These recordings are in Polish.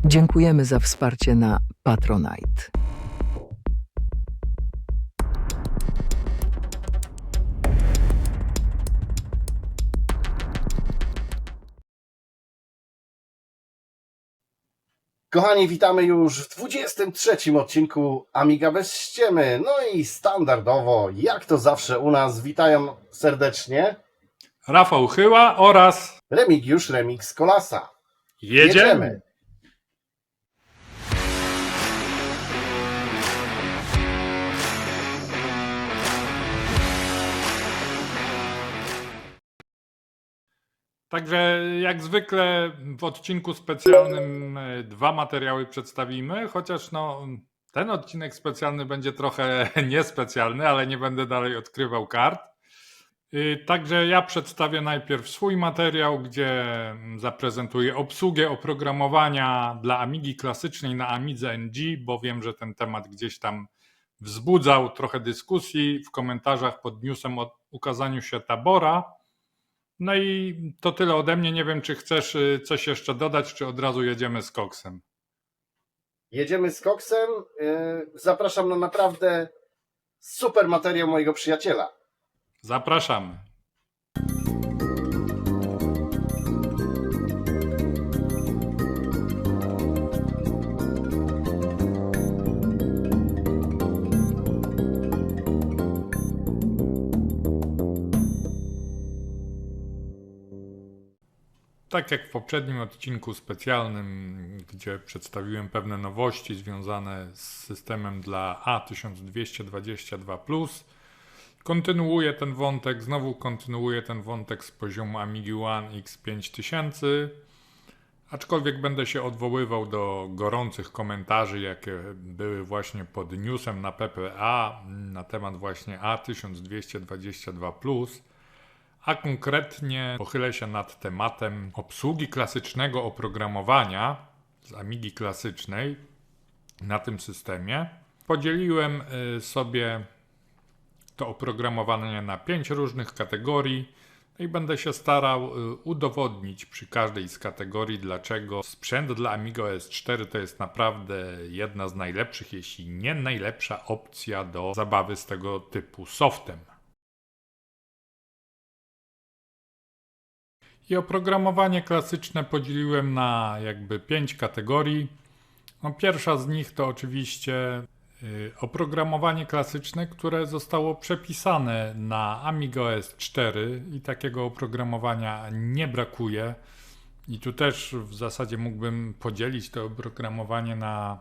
Dziękujemy za wsparcie na Patronite. Kochani, witamy już w 23. odcinku Amiga bez ściemy. No i standardowo, jak to zawsze u nas, witają serdecznie Rafał Chyła oraz Remigiusz Remix Kolasa. jedziemy! Także jak zwykle w odcinku specjalnym dwa materiały przedstawimy, chociaż ten odcinek specjalny będzie trochę niespecjalny, ale nie będę dalej odkrywał kart. Także ja przedstawię najpierw swój materiał, gdzie zaprezentuję obsługę oprogramowania dla Amigi klasycznej na Amidze NG, bo wiem, że ten temat gdzieś tam wzbudzał trochę dyskusji w komentarzach pod newsem o ukazaniu się Tabora. No i to tyle ode mnie. Nie wiem, czy chcesz coś jeszcze dodać, czy od razu jedziemy z koksem. Jedziemy z koksem. Zapraszam na naprawdę super materiał mojego przyjaciela. Zapraszamy. Tak jak w poprzednim odcinku specjalnym, gdzie przedstawiłem pewne nowości związane z systemem dla A1222+, kontynuuję ten wątek z poziomu Amigi One X5000, aczkolwiek będę się odwoływał do gorących komentarzy, jakie były właśnie pod newsem na PPA na temat właśnie A1222+, a konkretnie pochylę się nad tematem obsługi klasycznego oprogramowania z Amigi klasycznej na tym systemie. Podzieliłem sobie to oprogramowanie na 5 różnych kategorii i będę się starał udowodnić przy każdej z kategorii, dlaczego sprzęt dla Amiga OS 4 to jest naprawdę jedna z najlepszych, jeśli nie najlepsza opcja do zabawy z tego typu softem. I oprogramowanie klasyczne podzieliłem na jakby 5 kategorii. Pierwsza z nich to oczywiście oprogramowanie klasyczne, które zostało przepisane na Amiga OS 4 i takiego oprogramowania nie brakuje. I tu też w zasadzie mógłbym podzielić to oprogramowanie na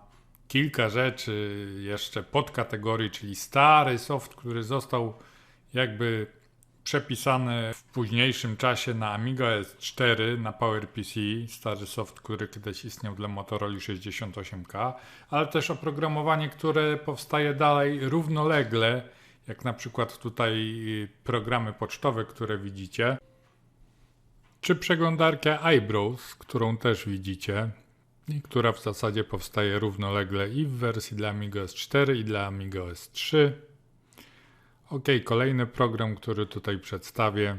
kilka rzeczy, jeszcze podkategorii, czyli stary soft, który został jakby przepisany w późniejszym czasie na Amiga OS 4, na PowerPC, stary soft, który kiedyś istniał dla Motorola 68K, ale też oprogramowanie, które powstaje dalej równolegle, jak na przykład tutaj programy pocztowe, które widzicie, czy przeglądarkę iBrowse, którą też widzicie i która w zasadzie powstaje równolegle i w wersji dla Amiga OS 4 i dla Amiga OS 3. Ok, kolejny program, który tutaj przedstawię,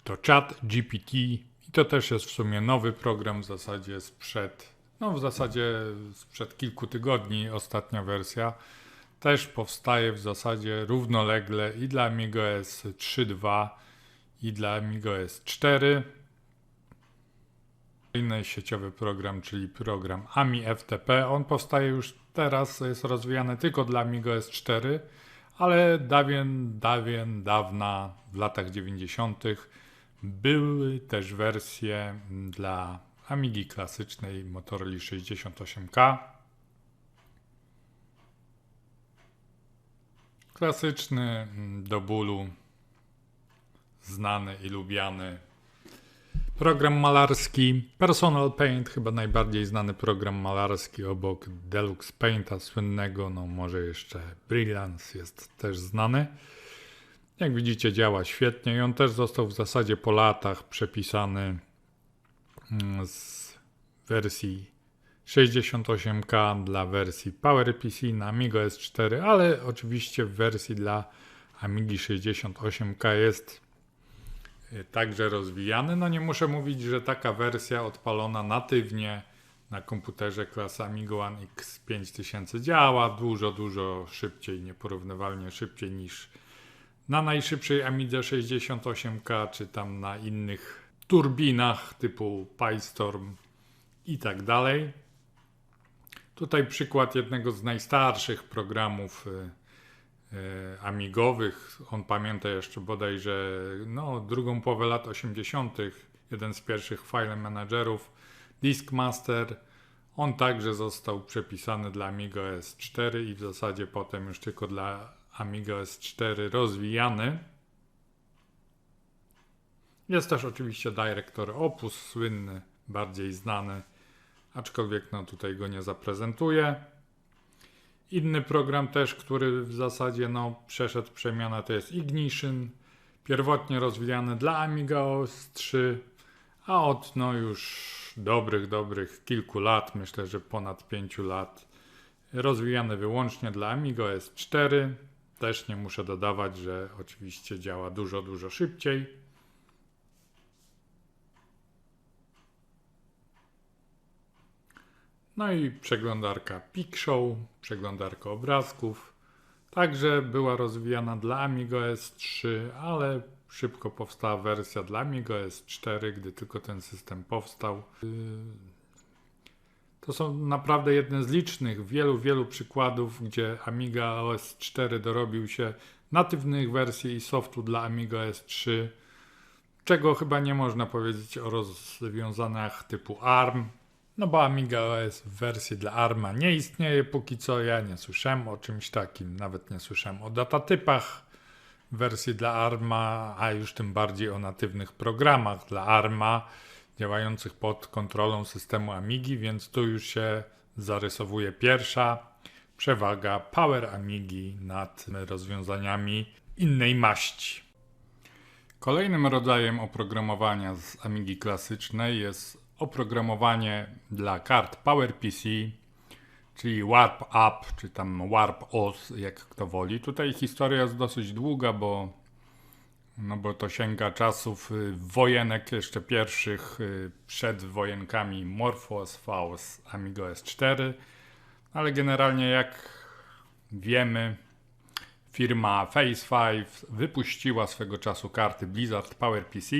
to ChatGPT i to też jest w sumie nowy program, w zasadzie sprzed kilku tygodni ostatnia wersja. Też powstaje w zasadzie równolegle i dla Amiga OS 3.2 i dla Amiga OS 4. Kolejny sieciowy program, czyli program AmiFTP. On powstaje już teraz, jest rozwijany tylko dla Amiga OS 4, ale dawna, w latach 90. były też wersje dla Amigi klasycznej Motorola 68K. Klasyczny, do bólu znany i lubiany program malarski. Personal Paint, chyba najbardziej znany program malarski obok Deluxe Painta słynnego, może jeszcze Brilliance jest też znany. Jak widzicie, działa świetnie i on też został w zasadzie po latach przepisany z wersji 68K dla wersji PowerPC na Amiga OS 4, ale oczywiście w wersji dla Amigi 68K jest także rozwijany. Nie muszę mówić, że taka wersja odpalona natywnie na komputerze klasy Amiga One X 5000 działa dużo szybciej, nieporównywalnie szybciej niż na najszybszej Amidze 68K, czy tam na innych turbinach typu PiStorm i tak dalej. Tutaj przykład jednego z najstarszych programów amigowych. On pamięta jeszcze bodajże drugą połowę lat 80. Jeden z pierwszych file managerów, Diskmaster. On także został przepisany dla Amiga OS 4 i w zasadzie potem już tylko dla Amiga OS 4 rozwijany. Jest też oczywiście Director Opus, słynny, bardziej znany, aczkolwiek tutaj go nie zaprezentuję. Inny program też, który w zasadzie przeszedł przemianę, to jest Ignition, pierwotnie rozwijany dla Amiga OS 3, a od już dobrych kilku lat, myślę, że ponad 5 lat, rozwijany wyłącznie dla Amiga OS 4. Też nie muszę dodawać, że oczywiście działa dużo szybciej. No i przeglądarka PicShow, przeglądarka obrazków. Także była rozwijana dla Amiga OS 3, ale szybko powstała wersja dla Amiga OS 4, gdy tylko ten system powstał. To są naprawdę jedne z licznych, wielu przykładów, gdzie Amiga OS 4 dorobił się natywnych wersji i softu dla Amiga OS 3, czego chyba nie można powiedzieć o rozwiązaniach typu ARM, bo Amiga OS w wersji dla ARMa nie istnieje póki co. Ja nie słyszałem o czymś takim, nawet nie słyszałem o datatypach w wersji dla ARMa, a już tym bardziej o natywnych programach dla ARMa działających pod kontrolą systemu Amigi, więc tu już się zarysowuje pierwsza przewaga Power Amigi nad rozwiązaniami innej maści. Kolejnym rodzajem oprogramowania z Amigi klasycznej jest oprogramowanie dla kart PowerPC, czyli Warp Up, czy tam Warp OS, jak kto woli. Tutaj historia jest dosyć długa, bo to sięga czasów wojenek jeszcze pierwszych, przed wojenkami MorphOS, VOS, Amiga OS 4, ale generalnie jak wiemy, firma Phase5 wypuściła swego czasu karty Blizzard PowerPC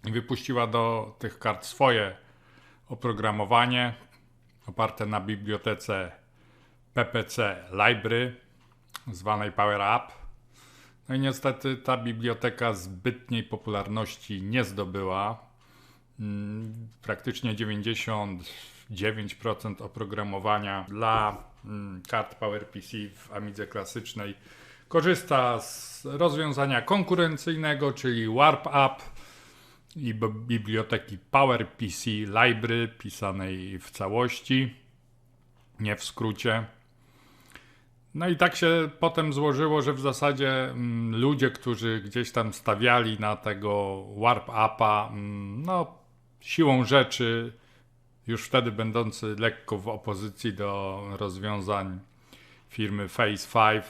i wypuściła do tych kart swoje oprogramowanie oparte na bibliotece PPC Library, zwanej Power Up. No i niestety ta biblioteka zbytniej popularności nie zdobyła. Praktycznie 99% oprogramowania dla kart PowerPC w Amidze klasycznej korzysta z rozwiązania konkurencyjnego, czyli Warp Up i biblioteki PowerPC Library, pisanej w całości, nie w skrócie. No i tak się potem złożyło, że w zasadzie ludzie, którzy gdzieś tam stawiali na tego Warp Upa, siłą rzeczy, już wtedy będący lekko w opozycji do rozwiązań firmy Phase5,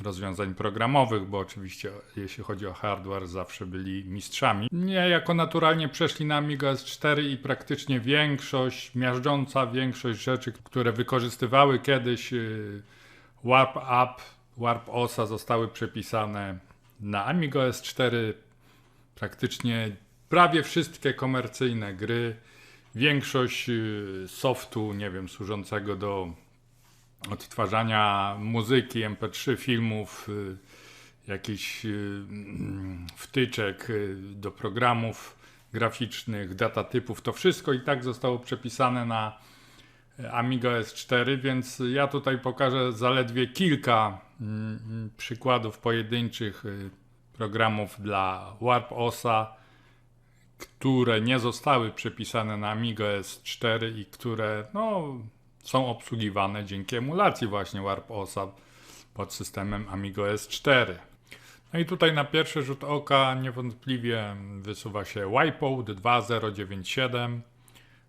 rozwiązań programowych, bo oczywiście jeśli chodzi o hardware zawsze byli mistrzami, niejako naturalnie przeszli na Amiga S4 i praktycznie miażdżąca większość rzeczy, które wykorzystywały kiedyś Warp Up, Warp OSa, zostały przepisane na Amiga S4. Praktycznie prawie wszystkie komercyjne gry, większość softu, służącego do odtwarzania muzyki, MP3, filmów, jakichś wtyczek do programów graficznych, datatypów, to wszystko i tak zostało przepisane na Amiga S4, więc ja tutaj pokażę zaledwie kilka przykładów pojedynczych programów dla Warp OSa, które nie zostały przepisane na Amiga S4 i które są obsługiwane dzięki emulacji właśnie Warp OSa pod systemem Amiga S4. No i tutaj na pierwszy rzut oka niewątpliwie wysuwa się Wipeout 2097.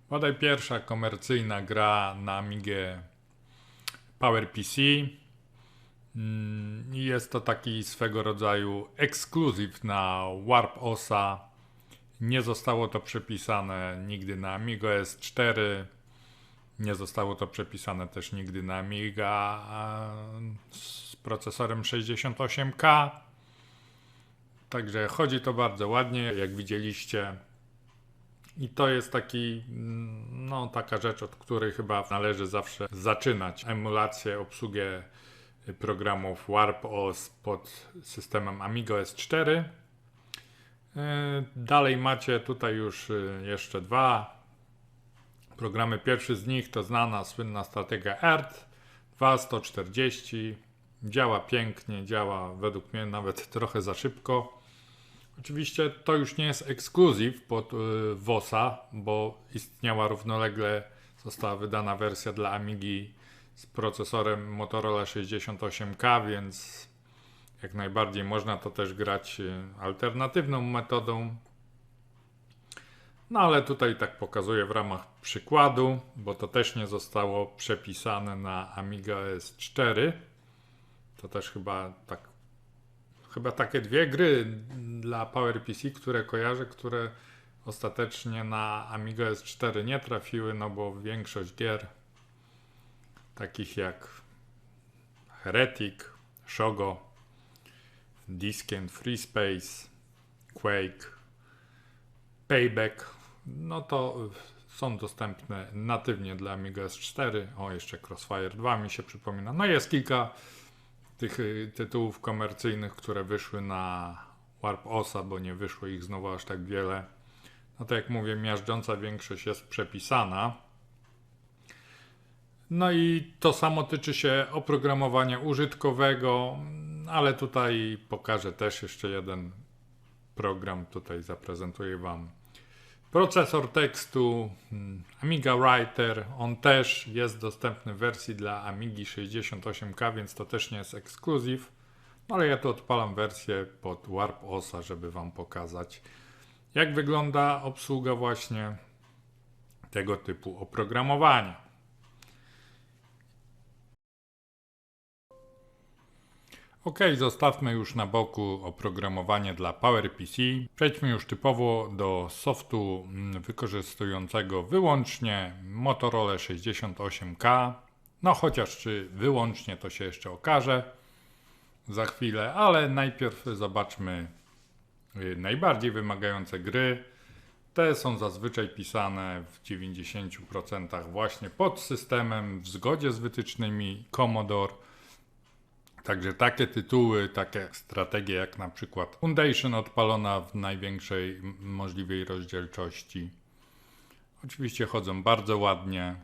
Bodaj pierwsza komercyjna gra na Amigę PowerPC. Jest to taki swego rodzaju ekskluzyw na Warp OSa. Nie zostało to przepisane nigdy na Amiga S4. Nie zostało to przepisane też nigdy na Amiga z procesorem 68K. Także chodzi to bardzo ładnie, jak widzieliście. I to jest taka rzecz, od której chyba należy zawsze zaczynać. Emulację, obsługę programów Warp OS pod systemem Amiga S4. Dalej macie tutaj już jeszcze dwa programy. Pierwszy z nich to znana, słynna strategia ERT 2140. Działa pięknie, działa według mnie nawet trochę za szybko. Oczywiście to już nie jest ekskluzyw pod WOS-a, bo istniała równolegle, została wydana wersja dla Amigi z procesorem Motorola 68K, więc jak najbardziej można to też grać alternatywną metodą. No ale tutaj tak pokazuję w ramach przykładu, bo to też nie zostało przepisane na Amiga S4. To też chyba takie dwie gry dla PowerPC, które kojarzę, które ostatecznie na Amiga S4 nie trafiły, no bo większość gier takich jak Heretic, Shogo, Discent, Free Space, Quake, Payback, no to są dostępne natywnie dla Amiga S4. O, jeszcze Crossfire 2 mi się przypomina. No jest kilka tych tytułów komercyjnych, które wyszły na Warp OS-a, bo nie wyszło ich znowu aż tak wiele. No to jak mówię, miażdżąca większość jest przepisana. No i to samo tyczy się oprogramowania użytkowego, ale tutaj pokażę też jeszcze jeden program. Tutaj zaprezentuję Wam procesor tekstu, Amiga Writer. On też jest dostępny w wersji dla Amigi 68K, więc to też nie jest ekskluzyw. No ale ja tu odpalam wersję pod Warp OS-a, żeby Wam pokazać, jak wygląda obsługa właśnie tego typu oprogramowania. Ok, zostawmy już na boku oprogramowanie dla PowerPC. Przejdźmy już typowo do softu wykorzystującego wyłącznie Motorola 68K. No chociaż czy wyłącznie, to się jeszcze okaże za chwilę, ale najpierw zobaczmy najbardziej wymagające gry. Te są zazwyczaj pisane w 90% właśnie pod systemem, w zgodzie z wytycznymi Commodore. Także takie tytuły, takie strategie jak na przykład Foundation odpalona w największej możliwej rozdzielczości. Oczywiście chodzą bardzo ładnie.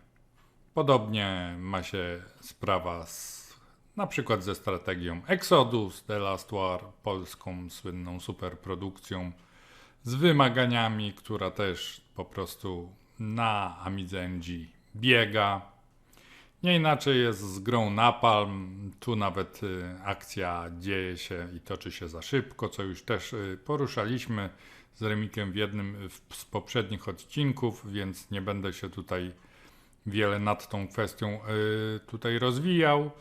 Podobnie ma się sprawa na przykład ze strategią Exodus, The Last War, polską słynną superprodukcją z wymaganiami, która też po prostu na Amidze NG biega. Nie inaczej jest z grą Napalm. Tu nawet akcja dzieje się i toczy się za szybko, co już też poruszaliśmy z Remikiem w jednym z poprzednich odcinków, więc nie będę się tutaj wiele nad tą kwestią tutaj rozwijał.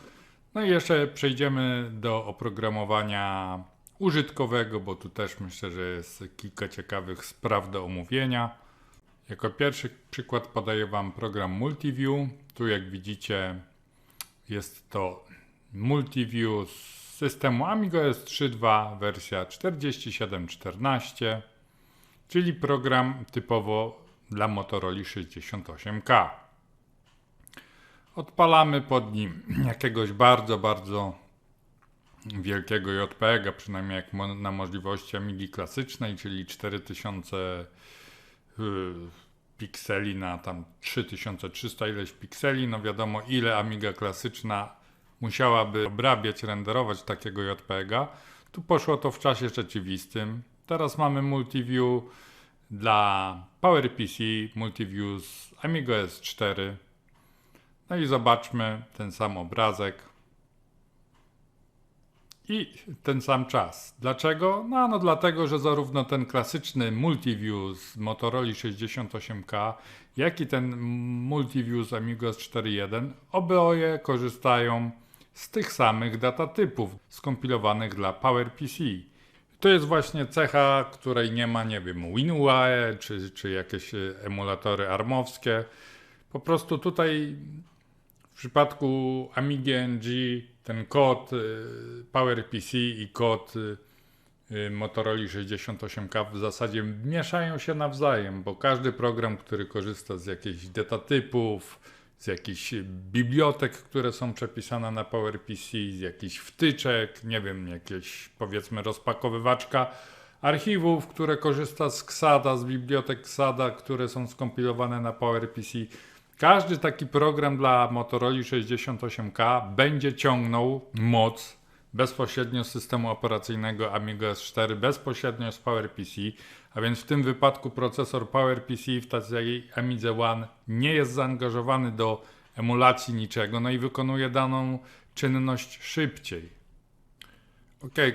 No i jeszcze przejdziemy do oprogramowania użytkowego, bo tu też myślę, że jest kilka ciekawych spraw do omówienia. Jako pierwszy przykład podaję Wam program Multiview. Tu jak widzicie jest to Multiview z systemu Amiga S3.2 wersja 4714, czyli program typowo dla Motorola 68K. Odpalamy pod nim jakiegoś bardzo wielkiego JPEG-a, przynajmniej jak na możliwości Amigi klasycznej, czyli 4000 pikseli na tam 3300 ileś pikseli. No wiadomo, ile Amiga klasyczna musiałaby obrabiać, renderować takiego JPEG-a. Tu poszło to w czasie rzeczywistym. Teraz mamy Multiview dla PowerPC, Multiview z Amiga S4. No i zobaczmy ten sam obrazek i ten sam czas. Dlaczego? No dlatego, że zarówno ten klasyczny Multiview z Motorola 68K, jak i ten Multiview z Amiga S4.1 oboje korzystają z tych samych datatypów skompilowanych dla PowerPC. To jest właśnie cecha, której nie ma, nie wiem, WinUAE czy jakieś emulatory armowskie. prostu tutaj w przypadku Amigi NG ten kod PowerPC i kod Motorola 68K w zasadzie mieszają się nawzajem, bo każdy program, który korzysta z jakichś datatypów, z jakichś bibliotek, które są przepisane na PowerPC, z jakichś wtyczek, nie wiem, jakieś powiedzmy rozpakowywaczka archiwów, które korzysta z XADA, z bibliotek XADA, które są skompilowane na PowerPC. Każdy taki program dla Motorola 68K będzie ciągnął moc bezpośrednio z systemu operacyjnego Amiga S4, bezpośrednio z PowerPC, a więc w tym wypadku procesor PowerPC w takiej Amidze One nie jest zaangażowany do emulacji niczego, no i wykonuje daną czynność szybciej.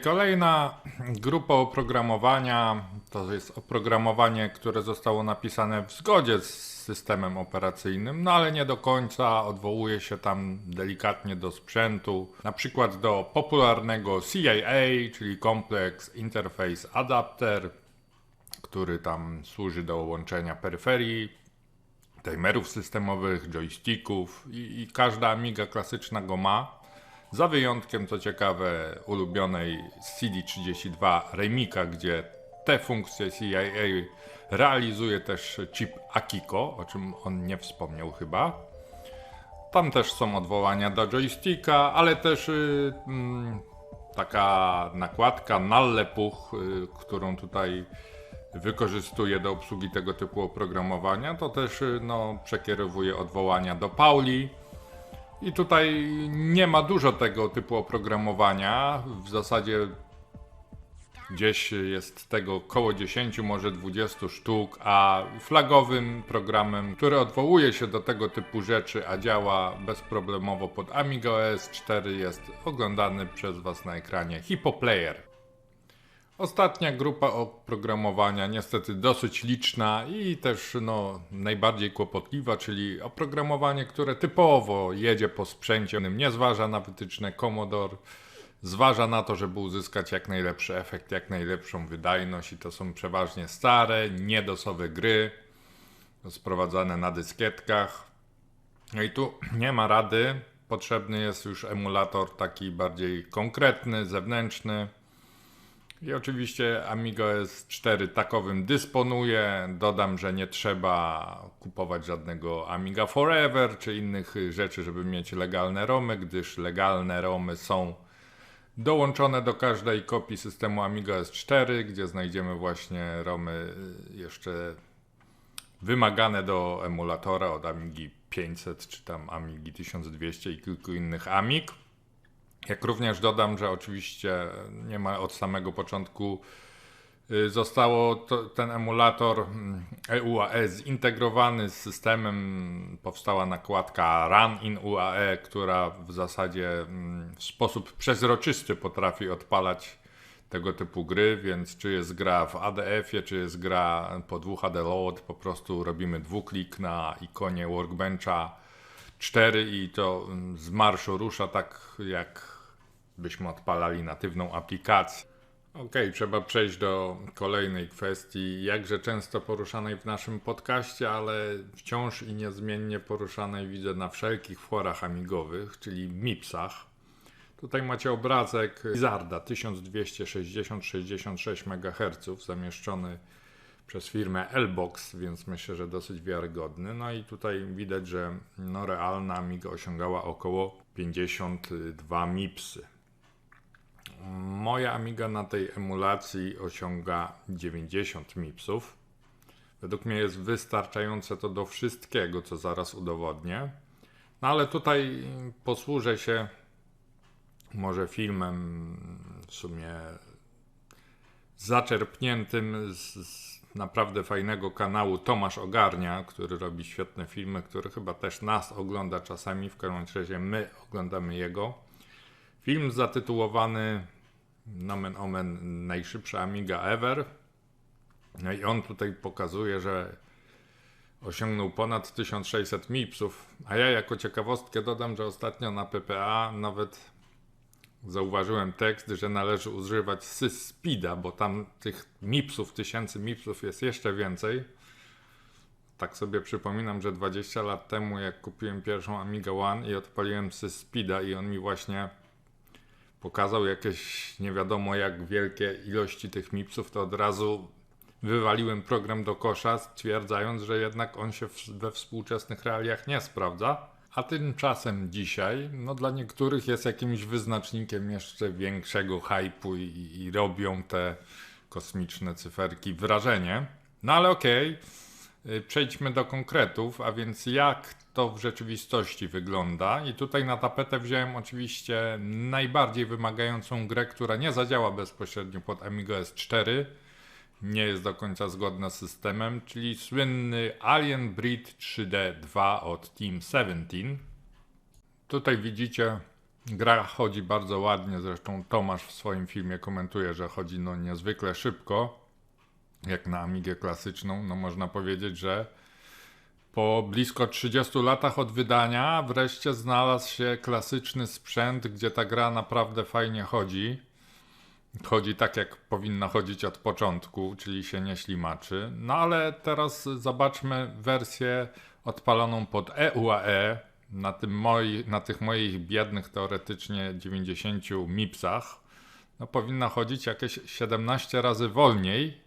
Kolejna grupa oprogramowania to jest oprogramowanie, które zostało napisane w zgodzie z systemem operacyjnym, no ale nie do końca, odwołuje się tam delikatnie do sprzętu, na przykład do popularnego CIA, czyli Complex Interface Adapter, który tam służy do łączenia peryferii, timerów systemowych, joysticków i każda Amiga klasyczna go ma. Za wyjątkiem, co ciekawe, ulubionej CD32 Remika, gdzie te funkcje CIA realizuje też chip Akiko, o czym on nie wspomniał chyba. Tam też są odwołania do joysticka, ale też taka nakładka Nallepuch, którą tutaj wykorzystuje do obsługi tego typu oprogramowania, to też przekierowuje odwołania do Pauli. I tutaj nie ma dużo tego typu oprogramowania, w zasadzie gdzieś jest tego około 10, może 20 sztuk, a flagowym programem, który odwołuje się do tego typu rzeczy, a działa bezproblemowo pod Amiga OS 4 jest oglądany przez Was na ekranie HippoPlayer. Ostatnia grupa oprogramowania, niestety dosyć liczna i też najbardziej kłopotliwa, czyli oprogramowanie, które typowo jedzie po sprzęcie, nie zważa na wytyczne Commodore, zważa na to, żeby uzyskać jak najlepszy efekt, jak najlepszą wydajność i to są przeważnie stare, niedosowe gry, sprowadzane na dyskietkach. No i tu nie ma rady, potrzebny jest już emulator taki bardziej konkretny, zewnętrzny. I oczywiście Amiga S4 takowym dysponuje. Dodam, że nie trzeba kupować żadnego Amiga Forever czy innych rzeczy, żeby mieć legalne ROMy, gdyż legalne ROMy są dołączone do każdej kopii systemu Amiga S4, gdzie znajdziemy właśnie ROMy jeszcze wymagane do emulatora od Amigi 500 czy tam Amigi 1200 i kilku innych Amig. Jak również dodam, że oczywiście nie ma od samego początku zostało ten emulator EUAE zintegrowany z systemem. Powstała nakładka Run in UAE, która w zasadzie w sposób przezroczysty potrafi odpalać tego typu gry, więc czy jest gra w ADF-ie, czy jest gra po 2HD load, po prostu robimy dwuklik na ikonie Workbencha 4 i to z marszu rusza tak, jak byśmy odpalali natywną aplikację. Trzeba przejść do kolejnej kwestii, jakże często poruszanej w naszym podcaście, ale wciąż i niezmiennie poruszanej widzę na wszelkich forach amigowych, czyli MIPS-ach. Tutaj macie obrazek Lizarda 1260-66 MHz zamieszczony przez firmę Elbox, więc myślę, że dosyć wiarygodny. No i tutaj widać, że realna Amiga osiągała około 52 MIPSy. Moja Amiga na tej emulacji osiąga 90 MIPSów. Według mnie jest wystarczające to do wszystkiego, co zaraz udowodnię. No ale tutaj posłużę się może filmem w sumie zaczerpniętym z naprawdę fajnego kanału Tomasz Ogarnia, który robi świetne filmy, który chyba też nas ogląda czasami, w każdym razie my oglądamy jego. Film zatytułowany nomen omen najszybsza Amiga ever. No i on tutaj pokazuje, że osiągnął ponad 1600 MIPSów, a ja jako ciekawostkę dodam, że ostatnio na PPA nawet zauważyłem tekst, że należy używać SysSpeeda, bo tam tych MIPSów, 1000 MIPSów jest jeszcze więcej. Tak sobie przypominam, że 20 lat temu, jak kupiłem pierwszą Amiga One i odpaliłem sobie Speeda i on mi właśnie pokazał jakieś nie wiadomo jak wielkie ilości tych MIPS-ów, to od razu wywaliłem program do kosza, stwierdzając, że jednak on się we współczesnych realiach nie sprawdza. A tymczasem dzisiaj, no dla niektórych jest jakimś wyznacznikiem jeszcze większego hypu i robią te kosmiczne cyferki wrażenie. No ale okej, przejdźmy do konkretów, a więc jak to w rzeczywistości wygląda. I tutaj na tapetę wziąłem oczywiście najbardziej wymagającą grę, która nie zadziała bezpośrednio pod Amiga S4, nie jest do końca zgodna z systemem, czyli słynny Alien Breed 3D 2 od Team 17. Tutaj widzicie, gra chodzi bardzo ładnie, zresztą Tomasz w swoim filmie komentuje, że chodzi no niezwykle szybko, jak na Amigę klasyczną. No można powiedzieć, że po blisko 30 latach od wydania wreszcie znalazł się klasyczny sprzęt, gdzie ta gra naprawdę fajnie chodzi. Chodzi tak, jak powinna chodzić od początku, czyli się nie ślimaczy. No ale teraz zobaczmy wersję odpaloną pod EUAE na tych moich biednych teoretycznie 90 MIPS-ach. No powinna chodzić jakieś 17 razy wolniej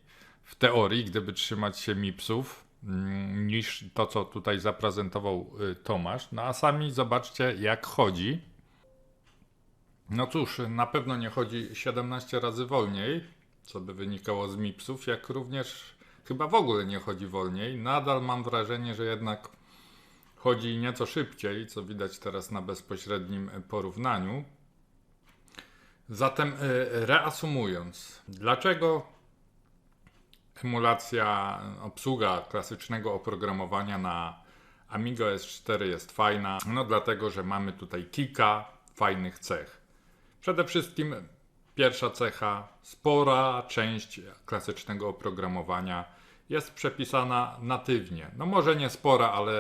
w teorii, gdyby trzymać się MIPS-ów, niż to, co tutaj zaprezentował Tomasz. No a sami zobaczcie, jak chodzi. No cóż, na pewno nie chodzi 17 razy wolniej, co by wynikało z MIPS-ów, jak również chyba w ogóle nie chodzi wolniej. Nadal mam wrażenie, że jednak chodzi nieco szybciej, co widać teraz na bezpośrednim porównaniu. Zatem reasumując, dlaczego obsługa klasycznego oprogramowania na Amiga S4 jest fajna? No dlatego, że mamy tutaj kilka fajnych cech. Przede wszystkim pierwsza cecha, spora część klasycznego oprogramowania jest przepisana natywnie. No może nie spora, ale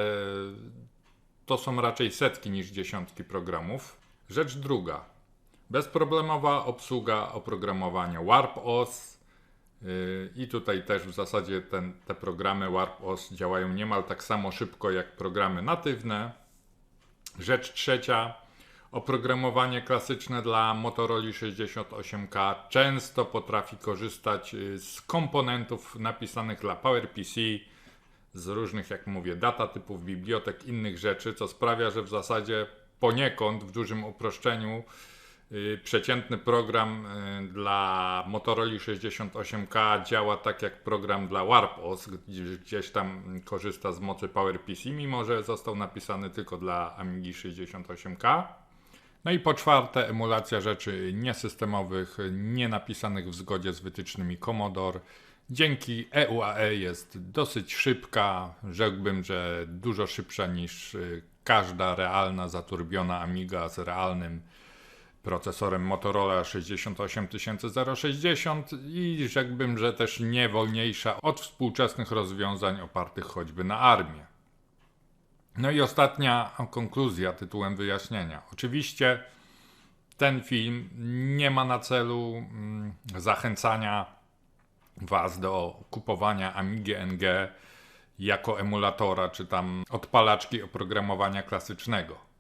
to są raczej setki niż dziesiątki programów. Rzecz druga, bezproblemowa obsługa oprogramowania WarpOS i tutaj też w zasadzie te programy WarpOS działają niemal tak samo szybko jak programy natywne. Rzecz trzecia, oprogramowanie klasyczne dla Motorola 68K często potrafi korzystać z komponentów napisanych dla PowerPC, z różnych, jak mówię, datatypów, bibliotek, innych rzeczy, co sprawia, że w zasadzie poniekąd, w dużym uproszczeniu, przeciętny program dla Motorola 68K działa tak jak program dla WarpOS, gdzieś tam korzysta z mocy PowerPC, mimo że został napisany tylko dla Amigi 68K. No i po czwarte, emulacja rzeczy niesystemowych, nie napisanych w zgodzie z wytycznymi Commodore. Dzięki EUAE jest dosyć szybka, rzekłbym, że dużo szybsza niż każda realna zaturbiona Amiga z realnym procesorem Motorola 68060 i rzekłbym, że też nie wolniejsza od współczesnych rozwiązań opartych choćby na ARMie. No i ostatnia konkluzja tytułem wyjaśnienia. Oczywiście ten film nie ma na celu zachęcania Was do kupowania Amigi NG jako emulatora czy tam odpalaczki oprogramowania klasycznego.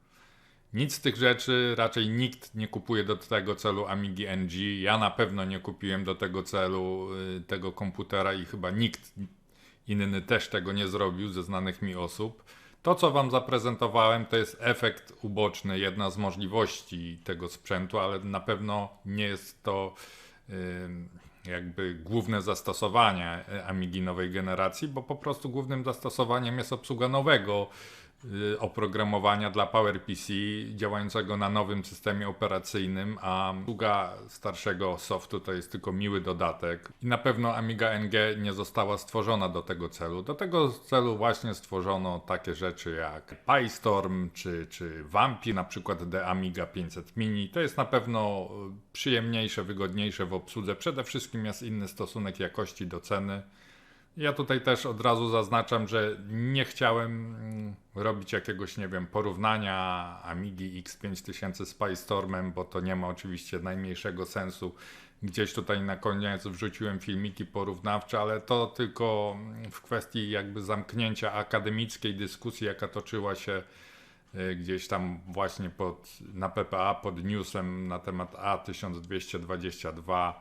Nic z tych rzeczy, raczej nikt nie kupuje do tego celu Amigi NG. Ja na pewno nie kupiłem do tego celu tego komputera i chyba nikt inny też tego nie zrobił ze znanych mi osób. To, co Wam zaprezentowałem, to jest efekt uboczny, jedna z możliwości tego sprzętu, ale na pewno nie jest to jakby główne zastosowanie Amigi nowej generacji, bo po prostu głównym zastosowaniem jest obsługa nowego oprogramowania dla PowerPC działającego na nowym systemie operacyjnym, a obsługa starszego softu to jest tylko miły dodatek i na pewno Amiga NG nie została stworzona do tego celu. Do tego celu właśnie stworzono takie rzeczy jak PyStorm czy Vampir, na przykład The Amiga 500 Mini. To jest na pewno przyjemniejsze, wygodniejsze w obsłudze. Przede wszystkim jest inny stosunek jakości do ceny. Ja tutaj też od razu zaznaczam, że nie chciałem robić jakiegoś, nie wiem, porównania Amigi X5000 z PyStormem, bo to nie ma oczywiście najmniejszego sensu. Gdzieś tutaj na koniec wrzuciłem filmiki porównawcze, ale to tylko w kwestii jakby zamknięcia akademickiej dyskusji, jaka toczyła się gdzieś tam właśnie na PPA pod newsem na temat A1222.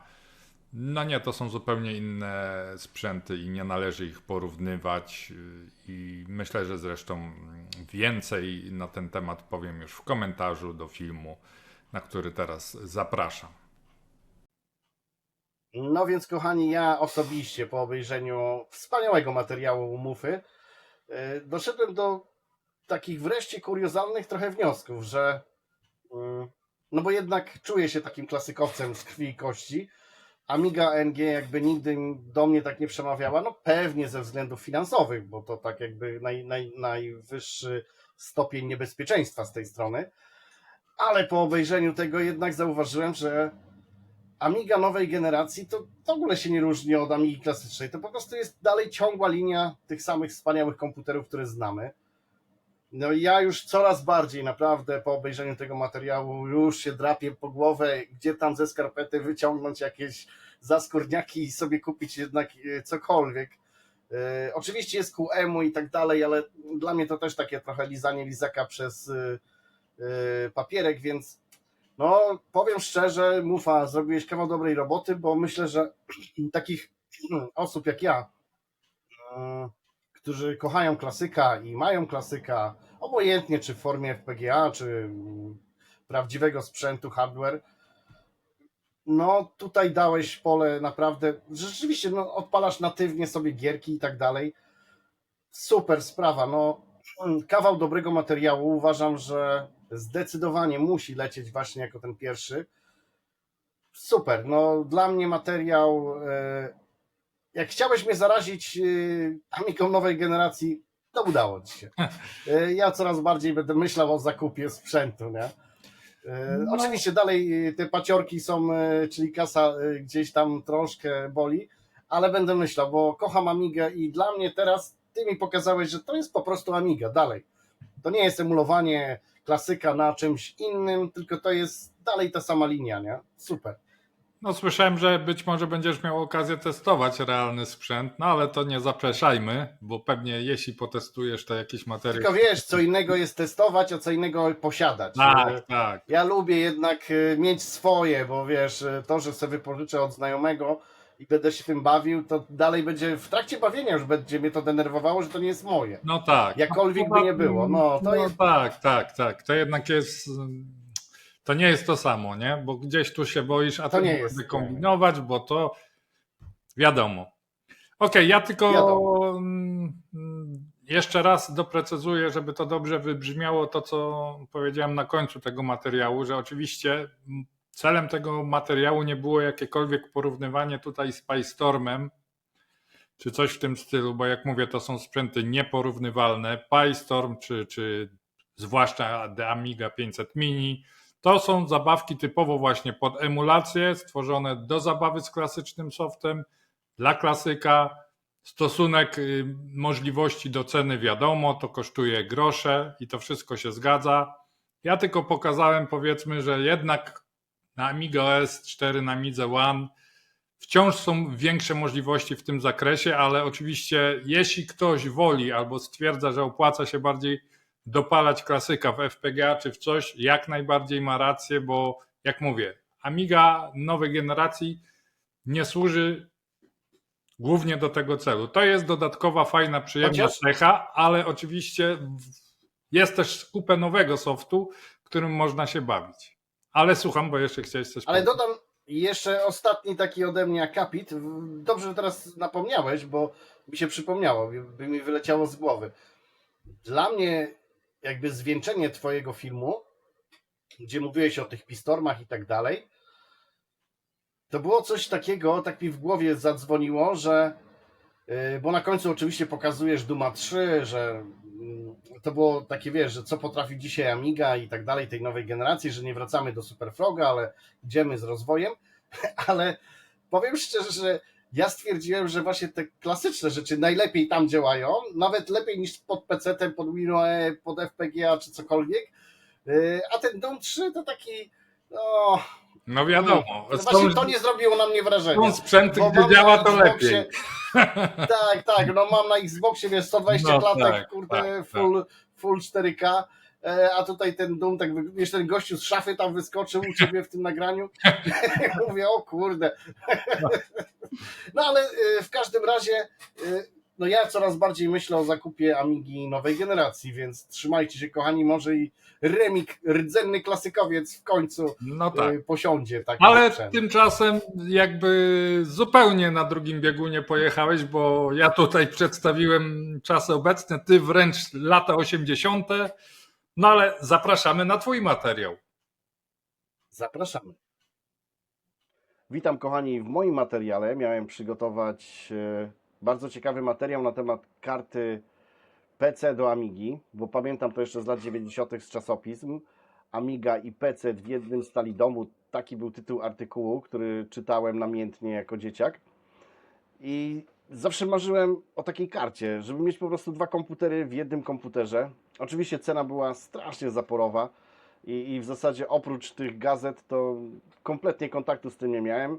No nie, to są zupełnie inne sprzęty i nie należy ich porównywać i myślę, że zresztą więcej na ten temat powiem już w komentarzu do filmu, na który teraz zapraszam. No więc kochani, ja osobiście po obejrzeniu wspaniałego materiału Mufy doszedłem do takich wreszcie kuriozalnych trochę wniosków, że no bo jednak czuję się takim klasykowcem z krwi i kości. Amiga NG jakby nigdy do mnie tak nie przemawiała, no pewnie ze względów finansowych, bo to tak jakby najwyższy stopień niebezpieczeństwa z tej strony, ale po obejrzeniu tego jednak zauważyłem, że Amiga nowej generacji to w ogóle się nie różni od Amigi klasycznej, to po prostu jest dalej ciągła linia tych samych wspaniałych komputerów, które znamy. No i ja już coraz bardziej naprawdę po obejrzeniu tego materiału już się drapię po głowę, gdzie tam ze skarpety wyciągnąć jakieś zaskórniaki i sobie kupić jednak cokolwiek. Oczywiście jest ku emu i tak dalej, ale dla mnie to też takie trochę lizanie lizaka przez papierek, więc no powiem szczerze, Mufa, zrobiłeś kawał dobrej roboty, bo myślę, że takich osób jak ja, którzy kochają klasyka i mają klasyka, obojętnie czy w formie FPGA, czy prawdziwego sprzętu, hardware, no tutaj dałeś pole naprawdę, rzeczywiście no, odpalasz natywnie sobie gierki i tak dalej. Super sprawa, no kawał dobrego materiału, uważam, że zdecydowanie musi lecieć właśnie jako ten pierwszy. Super, no dla mnie materiał, jak chciałeś mnie zarazić Amigą nowej generacji, to udało ci się. Ja coraz bardziej będę myślał o zakupie sprzętu, nie? No. Oczywiście dalej te paciorki są, czyli kasa gdzieś tam troszkę boli, ale będę myślał, bo kocham Amigę i dla mnie teraz ty mi pokazałeś, że to jest po prostu Amiga dalej. To nie jest emulowanie klasyka na czymś innym, tylko to jest dalej ta sama linia, nie? Super. No słyszałem, że być może będziesz miał okazję testować realny sprzęt, no ale to nie zaprzeczajmy, bo pewnie jeśli potestujesz to jakiś materiał... Tylko wiesz, co innego jest testować, a co innego posiadać. Tak, tak. Ja lubię jednak mieć swoje, bo wiesz, to, że sobie wypożyczę od znajomego i będę się tym bawił, to dalej będzie, w trakcie bawienia już będzie mnie to denerwowało, że to nie jest moje. No tak. Jakkolwiek by nie było. No, to jest... Tak. To jednak jest... To nie jest to samo, nie? Bo gdzieś tu się boisz, a to nie będę kombinować, bo to wiadomo. Okej, ja tylko jeszcze raz doprecyzuję, żeby to dobrze wybrzmiało to, co powiedziałem na końcu tego materiału, że oczywiście celem tego materiału nie było jakiekolwiek porównywanie tutaj z PyStormem, czy coś w tym stylu, bo jak mówię, to są sprzęty nieporównywalne. PyStorm, czy zwłaszcza The Amiga 500 Mini, to są zabawki typowo właśnie pod emulację, stworzone do zabawy z klasycznym softem, dla klasyka. Stosunek możliwości do ceny wiadomo, to kosztuje grosze i to wszystko się zgadza. Ja tylko pokazałem, powiedzmy, że jednak na Amiga OS 4, na Amidze One wciąż są większe możliwości w tym zakresie, ale oczywiście jeśli ktoś woli albo stwierdza, że opłaca się bardziej dopalać klasyka w FPGA czy w coś, jak najbardziej ma rację, bo jak mówię, Amiga nowej generacji nie służy głównie do tego celu. To jest dodatkowa, fajna, przyjemna cecha, ale oczywiście jest też kupę nowego softu, którym można się bawić. Ale słucham, bo jeszcze chciałeś coś powiedzieć. Ale dodam jeszcze ostatni taki ode mnie akapit. Dobrze, że teraz napomniałeś, bo mi się przypomniało, by mi wyleciało z głowy. Dla mnie jakby zwieńczenie twojego filmu, gdzie mówiłeś o tych pistormach i tak dalej, to było coś takiego, tak mi w głowie zadzwoniło, że bo na końcu oczywiście pokazujesz Duma 3, że to było takie, wiesz, że co potrafi dzisiaj Amiga i tak dalej, tej nowej generacji, że nie wracamy do Super Froga, ale idziemy z rozwojem, ale powiem szczerze, że ja stwierdziłem, że właśnie te klasyczne rzeczy najlepiej tam działają, nawet lepiej niż pod PC-tem, pod WinOE, pod FPGA czy cokolwiek, a ten Doom 3 to taki, no No wiadomo, No właśnie to nie zrobiło na mnie wrażenia. są sprzęty, Bo gdzie mam działa na to Xboxie- lepiej. Tak, no mam na Xboxie, wiesz, 120 No klatek, tak, kurde, tak, full 4K, a tutaj ten Doom, tak, wiesz, ten gościu z szafy tam wyskoczył u ciebie w tym nagraniu. Mówię, o kurde. No ale w każdym razie, no ja coraz bardziej myślę o zakupie Amigi nowej generacji, więc trzymajcie się, kochani, może i remik, rdzenny klasykowiec w końcu No tak. posiądzie taki Ale sprzęt. tymczasem jakby zupełnie na drugim biegunie pojechałeś, bo ja tutaj przedstawiłem czasy obecne, ty wręcz lata 80. No ale zapraszamy na twój materiał. Zapraszamy. Witam, kochani, w moim materiale miałem przygotować bardzo ciekawy materiał na temat karty PC do Amigi, bo pamiętam to jeszcze z lat 90. z czasopism. Amiga i PC w jednym stali domu. Taki był tytuł artykułu, który czytałem namiętnie jako dzieciak. I zawsze marzyłem o takiej karcie, żeby mieć po prostu dwa komputery w jednym komputerze. Oczywiście cena była strasznie zaporowa i w zasadzie oprócz tych gazet to kompletnie kontaktu z tym nie miałem.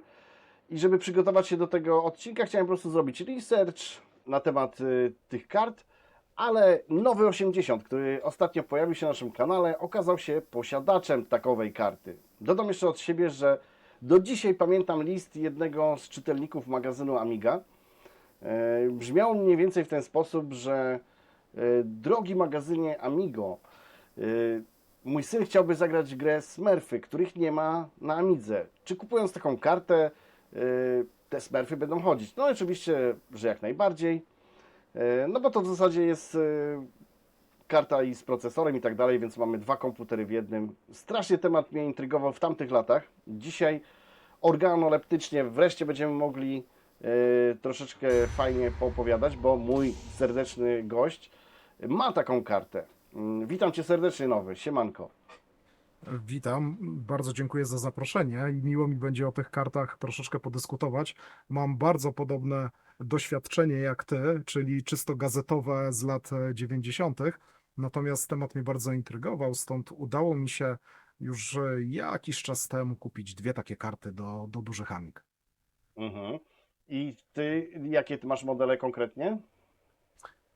I żeby przygotować się do tego odcinka, chciałem po prostu zrobić research na temat tych kart, ale nowy 80, który ostatnio pojawił się na naszym kanale, okazał się posiadaczem takowej karty. Dodam jeszcze od siebie, że do dzisiaj pamiętam list jednego z czytelników magazynu Amiga. Brzmiał mniej więcej w ten sposób, że drogi magazynie Amigo, mój syn chciałby zagrać grę Smurfy, których nie ma na Amidze. Czy kupując taką kartę te Smurfy będą chodzić? No oczywiście, że jak najbardziej. No bo to w zasadzie jest karta i z procesorem i tak dalej, więc mamy dwa komputery w jednym. Strasznie temat mnie intrygował w tamtych latach. Dzisiaj organoleptycznie wreszcie będziemy mogli troszeczkę fajnie poopowiadać, bo mój serdeczny gość ma taką kartę. Witam Cię serdecznie, nowy. Siemanko. Witam, bardzo dziękuję za zaproszenie i miło mi będzie o tych kartach troszeczkę podyskutować. Mam bardzo podobne doświadczenie jak Ty, czyli czysto gazetowe z lat 90. Natomiast temat mnie bardzo intrygował, stąd udało mi się już jakiś czas temu kupić dwie takie karty do dużych Amig. Mhm. I Ty, jakie Ty masz modele konkretnie?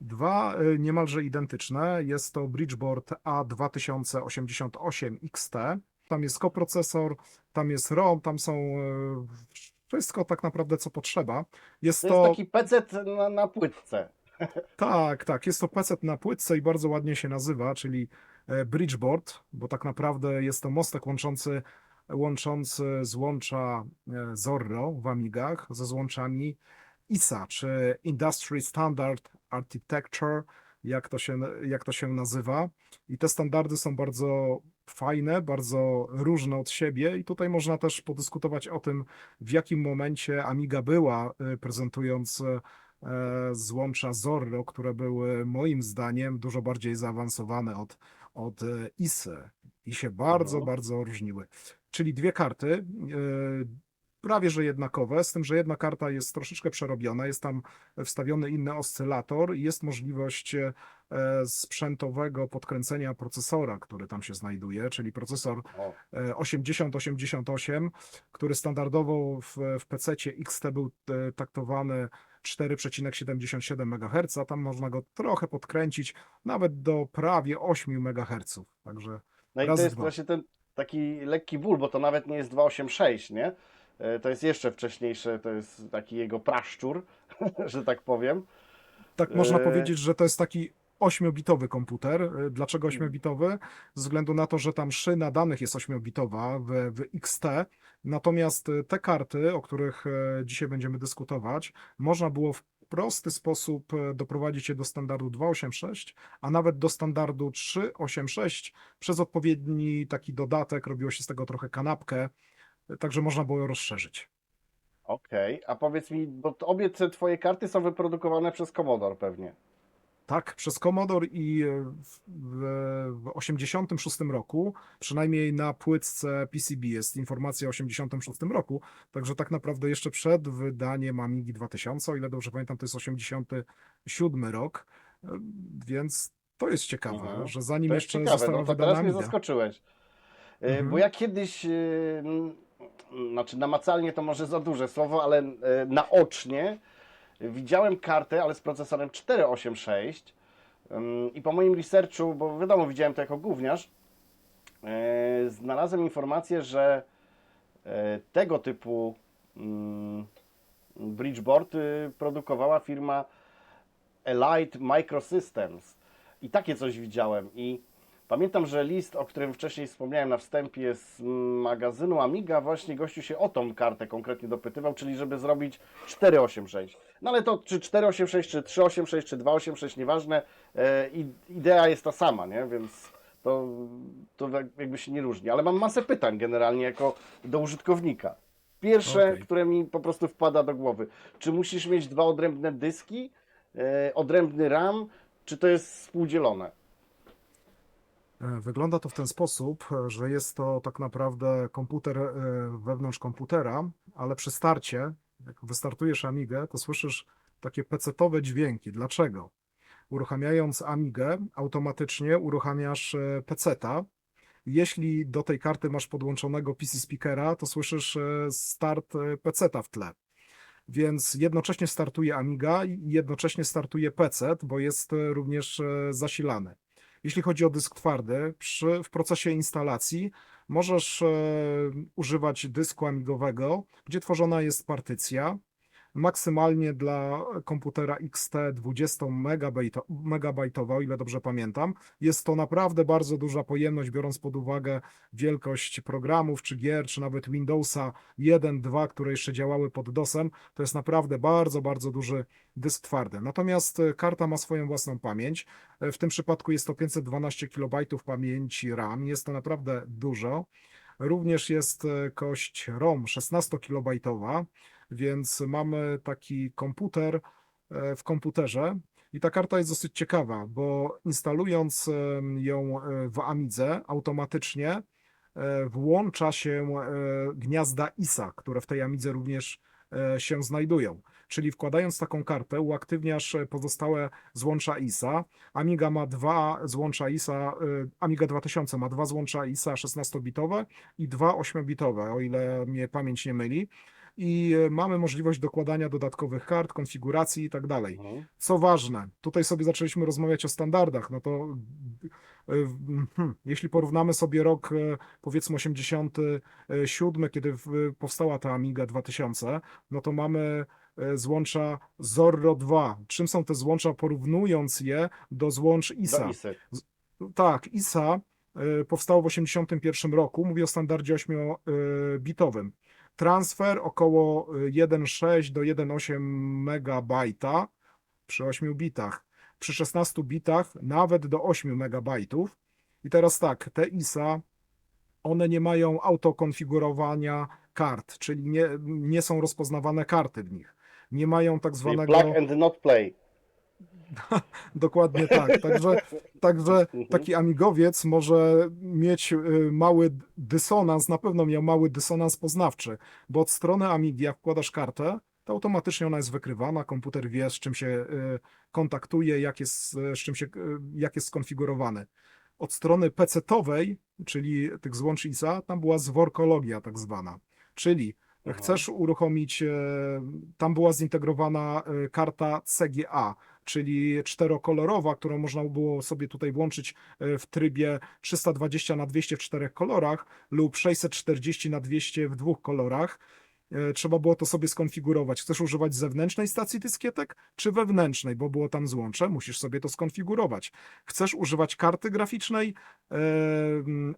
Dwa niemalże identyczne. Jest to Bridgeboard A2088 XT. Tam jest koprocesor, tam jest ROM, tam są wszystko tak naprawdę, co potrzeba. Jest To jest taki PC na płytce. Tak, jest to PC na płytce i bardzo ładnie się nazywa, czyli Bridgeboard, bo tak naprawdę jest to mostek łączący złącza Zorro w Amigach ze złączami ISA, czy Industry Standard Architecture, jak to się nazywa. I te standardy są bardzo fajne, bardzo różne od siebie i tutaj można też podyskutować o tym, w jakim momencie Amiga była, prezentując złącza Zorro, które były moim zdaniem dużo bardziej zaawansowane od ISY i się bardzo różniły. Czyli dwie karty, prawie że jednakowe, z tym, że jedna karta jest troszeczkę przerobiona, jest tam wstawiony inny oscylator i jest możliwość sprzętowego podkręcenia procesora, który tam się znajduje, czyli procesor 8088, który standardowo w PC-cie XT był taktowany 4,77 MHz, a tam można go trochę podkręcić nawet do prawie 8 MHz. Także No i to jest właśnie ten taki lekki ból, bo to nawet nie jest 286, nie? To jest jeszcze wcześniejsze, to jest taki jego praszczur, że tak powiem. Tak można powiedzieć, że to jest taki 8-bitowy komputer. Dlaczego 8-bitowy? Ze względu na to, że tam szyna danych jest 8-bitowa w XT, natomiast te karty, o których dzisiaj będziemy dyskutować, można było w prosty sposób doprowadzić je do standardu 286, a nawet do standardu 386 przez odpowiedni taki dodatek, robiło się z tego trochę kanapkę, także można było ją rozszerzyć. Okej, a powiedz mi, bo obie te twoje karty są wyprodukowane przez Commodore pewnie. Tak, przez Commodore i w 86 roku, przynajmniej na płytce PCB jest informacja o 86 roku, także tak naprawdę jeszcze przed wydaniem Amigi 2000, o ile dobrze pamiętam, to jest 87 rok, więc to jest ciekawe, że zanim To jest jeszcze ciekawe, została no to wydana teraz mnie Amiga. zaskoczyłeś. Bo ja kiedyś znaczy namacalnie to może za duże słowo, ale naocznie widziałem kartę, ale z procesorem 486 i po moim researchu, bo wiadomo, widziałem to jako gówniarz, znalazłem informację, że tego typu bridgeboard produkowała firma Elite Microsystems i takie coś widziałem i pamiętam, że list, o którym wcześniej wspomniałem na wstępie z magazynu Amiga, właśnie gościu się o tą kartę konkretnie dopytywał, czyli żeby zrobić 486. No ale to czy 486, czy 386, czy 286, nieważne, idea jest ta sama, nie? Więc to jakby się nie różni. Ale mam masę pytań generalnie jako do użytkownika. Pierwsze, Okej. które mi po prostu wpada do głowy. Czy musisz mieć dwa odrębne dyski, odrębny RAM, czy to jest współdzielone? Wygląda to w ten sposób, że jest to tak naprawdę komputer wewnątrz komputera, ale przy starcie, jak wystartujesz Amigę, to słyszysz takie pecetowe dźwięki. Dlaczego? Uruchamiając Amigę, automatycznie uruchamiasz peceta. Jeśli do tej karty masz podłączonego PC Speakera, to słyszysz start peceta w tle. Więc jednocześnie startuje Amiga i jednocześnie startuje PC, bo jest również zasilany. Jeśli chodzi o dysk twardy, w procesie instalacji możesz używać dysku amigowego, gdzie tworzona jest partycja. Maksymalnie dla komputera XT 20 megabajtowa, o ile dobrze pamiętam. Jest to naprawdę bardzo duża pojemność, biorąc pod uwagę wielkość programów, czy gier, czy nawet Windowsa 1, 2, które jeszcze działały pod DOS-em. To jest naprawdę bardzo, bardzo duży dysk twardy. Natomiast karta ma swoją własną pamięć. W tym przypadku jest to 512 KB pamięci RAM. Jest to naprawdę dużo. Również jest kość ROM 16-kilobajtowa, więc mamy taki komputer w komputerze i ta karta jest dosyć ciekawa, bo instalując ją w Amidze automatycznie włącza się gniazda ISA, które w tej Amidze również się znajdują. Czyli wkładając taką kartę uaktywniasz pozostałe złącza ISA. Amiga ma dwa złącza ISA, Amiga 2000 ma dwa złącza ISA 16-bitowe i dwa 8-bitowe, o ile mnie pamięć nie myli. I mamy możliwość dokładania dodatkowych kart, konfiguracji i tak dalej. Co ważne, tutaj sobie zaczęliśmy rozmawiać o standardach, no to jeśli porównamy sobie rok powiedzmy 87, kiedy powstała ta Amiga 2000, no to mamy złącza Zorro 2. Czym są te złącza, porównując je do złącz ISA? Do ISy. Tak, ISA powstało w 81 roku, mówię o standardzie 8-bitowym. Transfer około 1,6 do 1,8 megabajta przy 8 bitach. Przy 16 bitach nawet do 8 megabajtów. I teraz tak, te ISA, one nie mają autokonfigurowania kart, czyli nie są rozpoznawane karty w nich. Nie mają tak Czyli zwanego... plug and not play. Dokładnie tak. Także taki amigowiec może mieć mały dysonans, na pewno miał mały dysonans poznawczy, bo od strony Amigi, jak wkładasz kartę, to automatycznie ona jest wykrywana, komputer wie, z czym się kontaktuje, jak jest skonfigurowany. Od strony PC-towej, czyli tych złącz ISA, tam była zworkologia tak zwana, czyli chcesz uruchomić, tam była zintegrowana karta CGA, czyli czterokolorowa, którą można było sobie tutaj włączyć w trybie 320x200 w 4 kolorach lub 640x200 w 2 kolorach. Trzeba było to sobie skonfigurować. Chcesz używać zewnętrznej stacji dyskietek, czy wewnętrznej, bo było tam złącze, musisz sobie to skonfigurować. Chcesz używać karty graficznej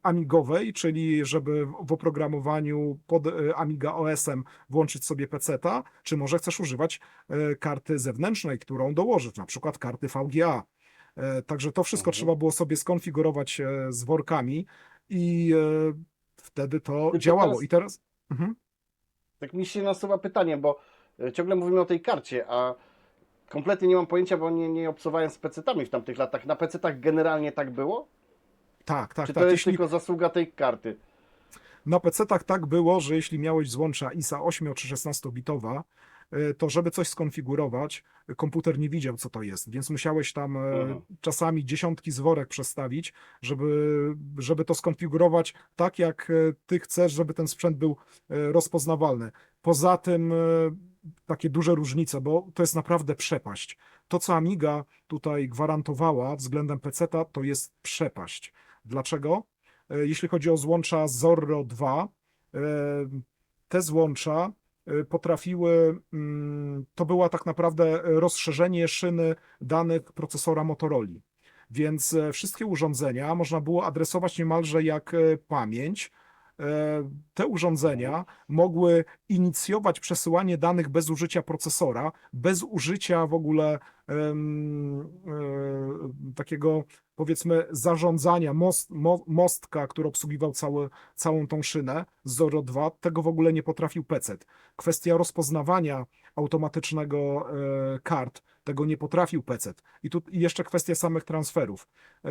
amigowej, czyli żeby w oprogramowaniu pod Amiga OS-em włączyć sobie peceta, czy może chcesz używać karty zewnętrznej, którą dołożysz, na przykład karty VGA. Także to wszystko trzeba było sobie skonfigurować z workami i wtedy to działało. I teraz... Tak mi się nasuwa pytanie, bo ciągle mówimy o tej karcie, a kompletnie nie mam pojęcia, bo nie obcowałem z PC-tami w tamtych latach. Na PC-tach generalnie tak było? Tak. Czy to jest tylko zasługa tej karty? Na PC-tach tak było, że jeśli miałeś złącza ISA 8 czy 16-bitowa to żeby coś skonfigurować, komputer nie widział, co to jest, więc musiałeś tam czasami dziesiątki zworek przestawić, żeby to skonfigurować tak, jak ty chcesz, żeby ten sprzęt był rozpoznawalny. Poza tym takie duże różnice, bo to jest naprawdę przepaść. To, co Amiga tutaj gwarantowała względem PC-ta, to jest przepaść. Dlaczego? Jeśli chodzi o złącza Zorro 2, te złącza potrafiły, to była tak naprawdę rozszerzenie szyny danych procesora Motorola. Więc wszystkie urządzenia można było adresować niemalże jak pamięć. Te urządzenia mogły inicjować przesyłanie danych bez użycia procesora, bez użycia w ogóle takiego, powiedzmy, zarządzania, mostka, który obsługiwał całą tą szynę z Zorro 2, tego w ogóle nie potrafił PC. Kwestia rozpoznawania automatycznego kart, tego nie potrafił PC. I tu jeszcze kwestia samych transferów.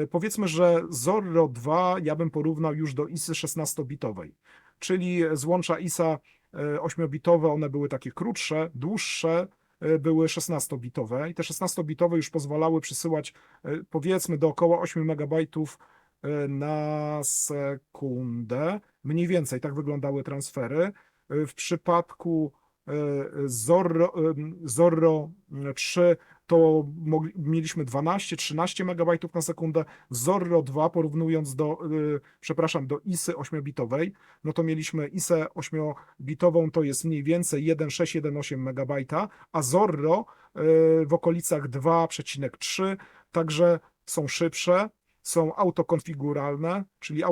Powiedzmy, że Zorro 2 ja bym porównał już do ISY 16-bitowej, czyli złącza ISA 8-bitowe, one były takie krótsze, dłuższe, były 16-bitowe i te 16-bitowe już pozwalały przesyłać powiedzmy do około 8 MB na sekundę. Mniej więcej tak wyglądały transfery. W przypadku Zorro 3 to mieliśmy 12-13 MB na sekundę. Zorro 2 porównując do, do ISY 8-bitowej, no to mieliśmy ISę 8-bitową, to jest mniej więcej 1,6-1,8 MB, a Zorro w okolicach 2,3, także są szybsze, są autokonfiguralne, czyli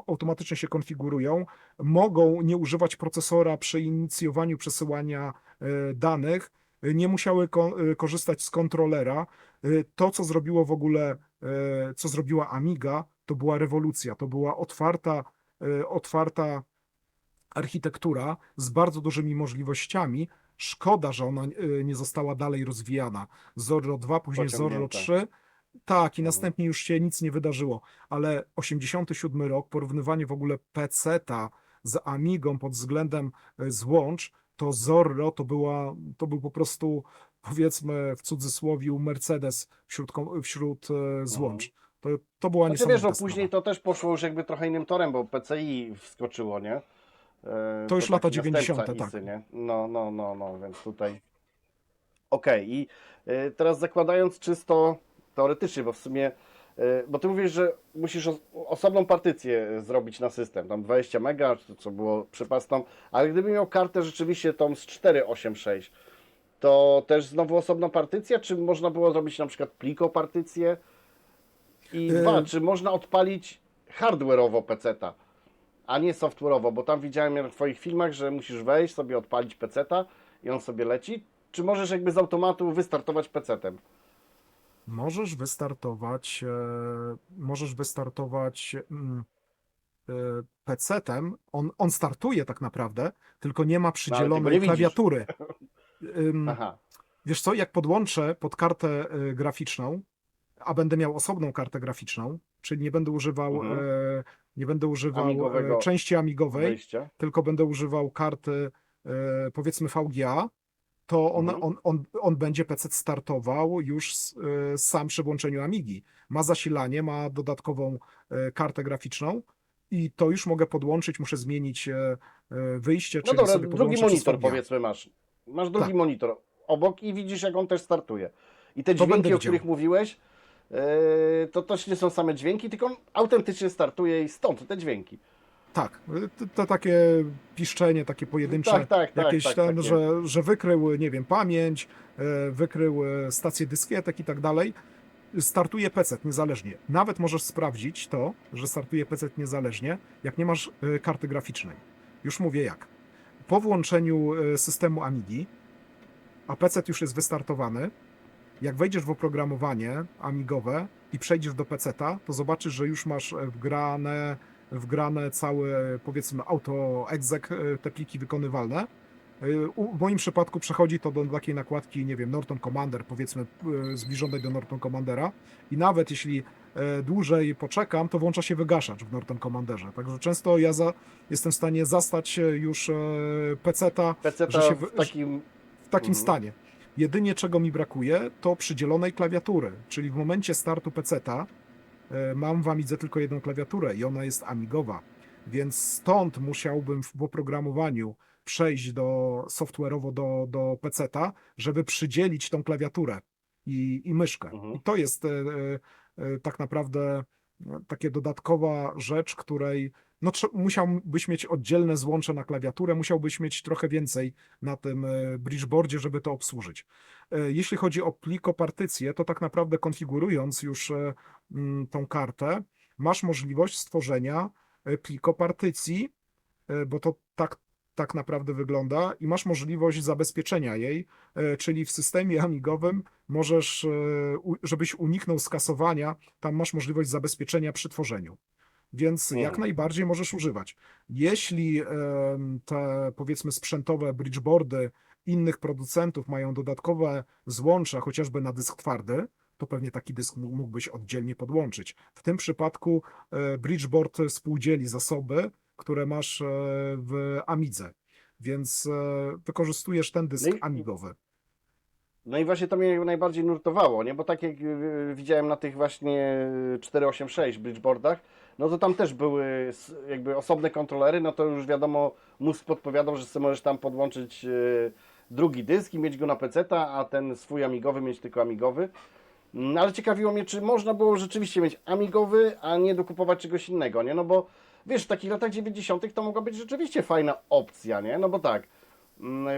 automatycznie się konfigurują, mogą nie używać procesora przy inicjowaniu przesyłania danych, nie musiały korzystać z kontrolera. To, co zrobiło w ogóle, co zrobiła Amiga, to była rewolucja, to była otwarta architektura z bardzo dużymi możliwościami. Szkoda, że ona nie została dalej rozwijana. Zorro 2, później Zorro 3. Tak, i następnie już się nic nie wydarzyło, ale 87 rok, porównywanie w ogóle PC-ta z Amigą pod względem złącz, to Zorro to był po prostu, powiedzmy w cudzysłowie, Mercedes wśród złącz. To była Znaczy, niesamowita wiesz, no sprawa. później to też poszło już jakby trochę innym torem, bo PCI wskoczyło, nie? To już lata taki 90., następca tak. ISY, nie? No, więc tutaj... Okej, i teraz zakładając czysto teoretycznie, bo w sumie, bo ty mówisz, że musisz osobną partycję zrobić na system, tam 20 mega, co było przepastą, ale gdyby miał kartę rzeczywiście tą z 486, to też znowu osobna partycja, czy można było zrobić na przykład plikopartycję? I dwa, czy można odpalić hardware'owo PC-ta, a nie software'owo, bo tam widziałem w twoich filmach, że musisz wejść, sobie odpalić PC-ta i on sobie leci, czy możesz jakby z automatu wystartować PC-tem? Możesz wystartować PC-tem, on startuje tak naprawdę, tylko nie ma przydzielonej nie widzisz. klawiatury. Aha. Wiesz co, jak podłączę pod kartę graficzną, a będę miał osobną kartę graficzną, czyli nie będę używał Amigowego części amigowej, wejścia. tylko będę używał karty powiedzmy VGA, to on będzie PC startował już sam przy włączeniu Amigi. Ma zasilanie, ma dodatkową kartę graficzną i to już mogę podłączyć, muszę zmienić wyjście, No czyli dobra, sobie drugi podłączę przez monitor VGA. powiedzmy masz. Masz drugi Tak. monitor obok i widzisz, jak on też startuje. I te To będę dźwięki, o widział. których mówiłeś, to też nie są same dźwięki, tylko on autentycznie startuje i stąd te dźwięki. Tak, to takie piszczenie, takie pojedyncze, Tak, jakieś takie. że wykrył, nie wiem, pamięć, wykrył stację dyskietek i tak dalej. Startuje PC niezależnie. Nawet możesz sprawdzić to, że startuje PC niezależnie, jak nie masz karty graficznej. Już mówię jak. Po włączeniu systemu Amigi, a PC już jest wystartowany, jak wejdziesz w oprogramowanie amigowe i przejdziesz do PC-ta, to zobaczysz, że już masz wgrane całe, powiedzmy, auto-exec, te pliki wykonywalne. W moim przypadku przechodzi to do takiej nakładki, nie wiem, Norton Commander, powiedzmy zbliżonej do Norton Commandera i nawet jeśli dłużej poczekam, to włącza się wygaszacz w Norton Commanderze. Także często jestem w stanie zastać już PC-ta, PC-ta że się w takim takim Mhm. stanie. Jedynie czego mi brakuje, to przydzielonej klawiatury, czyli w momencie startu peceta mam w Amidze tylko jedną klawiaturę i ona jest amigowa, więc stąd musiałbym w oprogramowaniu przejść software'owo do peceta, żeby przydzielić tą klawiaturę i myszkę. Mhm. I to jest tak naprawdę takie dodatkowa rzecz, której no, musiałbyś mieć oddzielne złącze na klawiaturę, musiałbyś mieć trochę więcej na tym bridgeboardzie, żeby to obsłużyć. Jeśli chodzi o plikopartycję, to tak naprawdę konfigurując już tą kartę, masz możliwość stworzenia plikopartycji, bo to tak naprawdę wygląda i masz możliwość zabezpieczenia jej, czyli w systemie amigowym możesz, żebyś uniknął skasowania, tam masz możliwość zabezpieczenia przy tworzeniu. Więc jak Mhm. najbardziej możesz używać. Jeśli te powiedzmy sprzętowe bridgeboardy innych producentów mają dodatkowe złącza, chociażby na dysk twardy, to pewnie taki dysk mógłbyś oddzielnie podłączyć. W tym przypadku bridgeboard współdzieli zasoby, które masz w Amidze, więc wykorzystujesz ten No dysk i, amigowy. no i właśnie to mnie najbardziej nurtowało, nie? Bo tak jak widziałem na tych właśnie 486 bridgeboardach, no to tam też były jakby osobne kontrolery, no to już wiadomo, mózg podpowiadał, że sobie możesz tam podłączyć drugi dysk i mieć go na peceta, a ten swój amigowy mieć tylko amigowy. No ale ciekawiło mnie, czy można było rzeczywiście mieć amigowy, a nie dokupować czegoś innego, nie? No bo wiesz, w takich latach 90. to mogła być rzeczywiście fajna opcja, nie? No bo tak,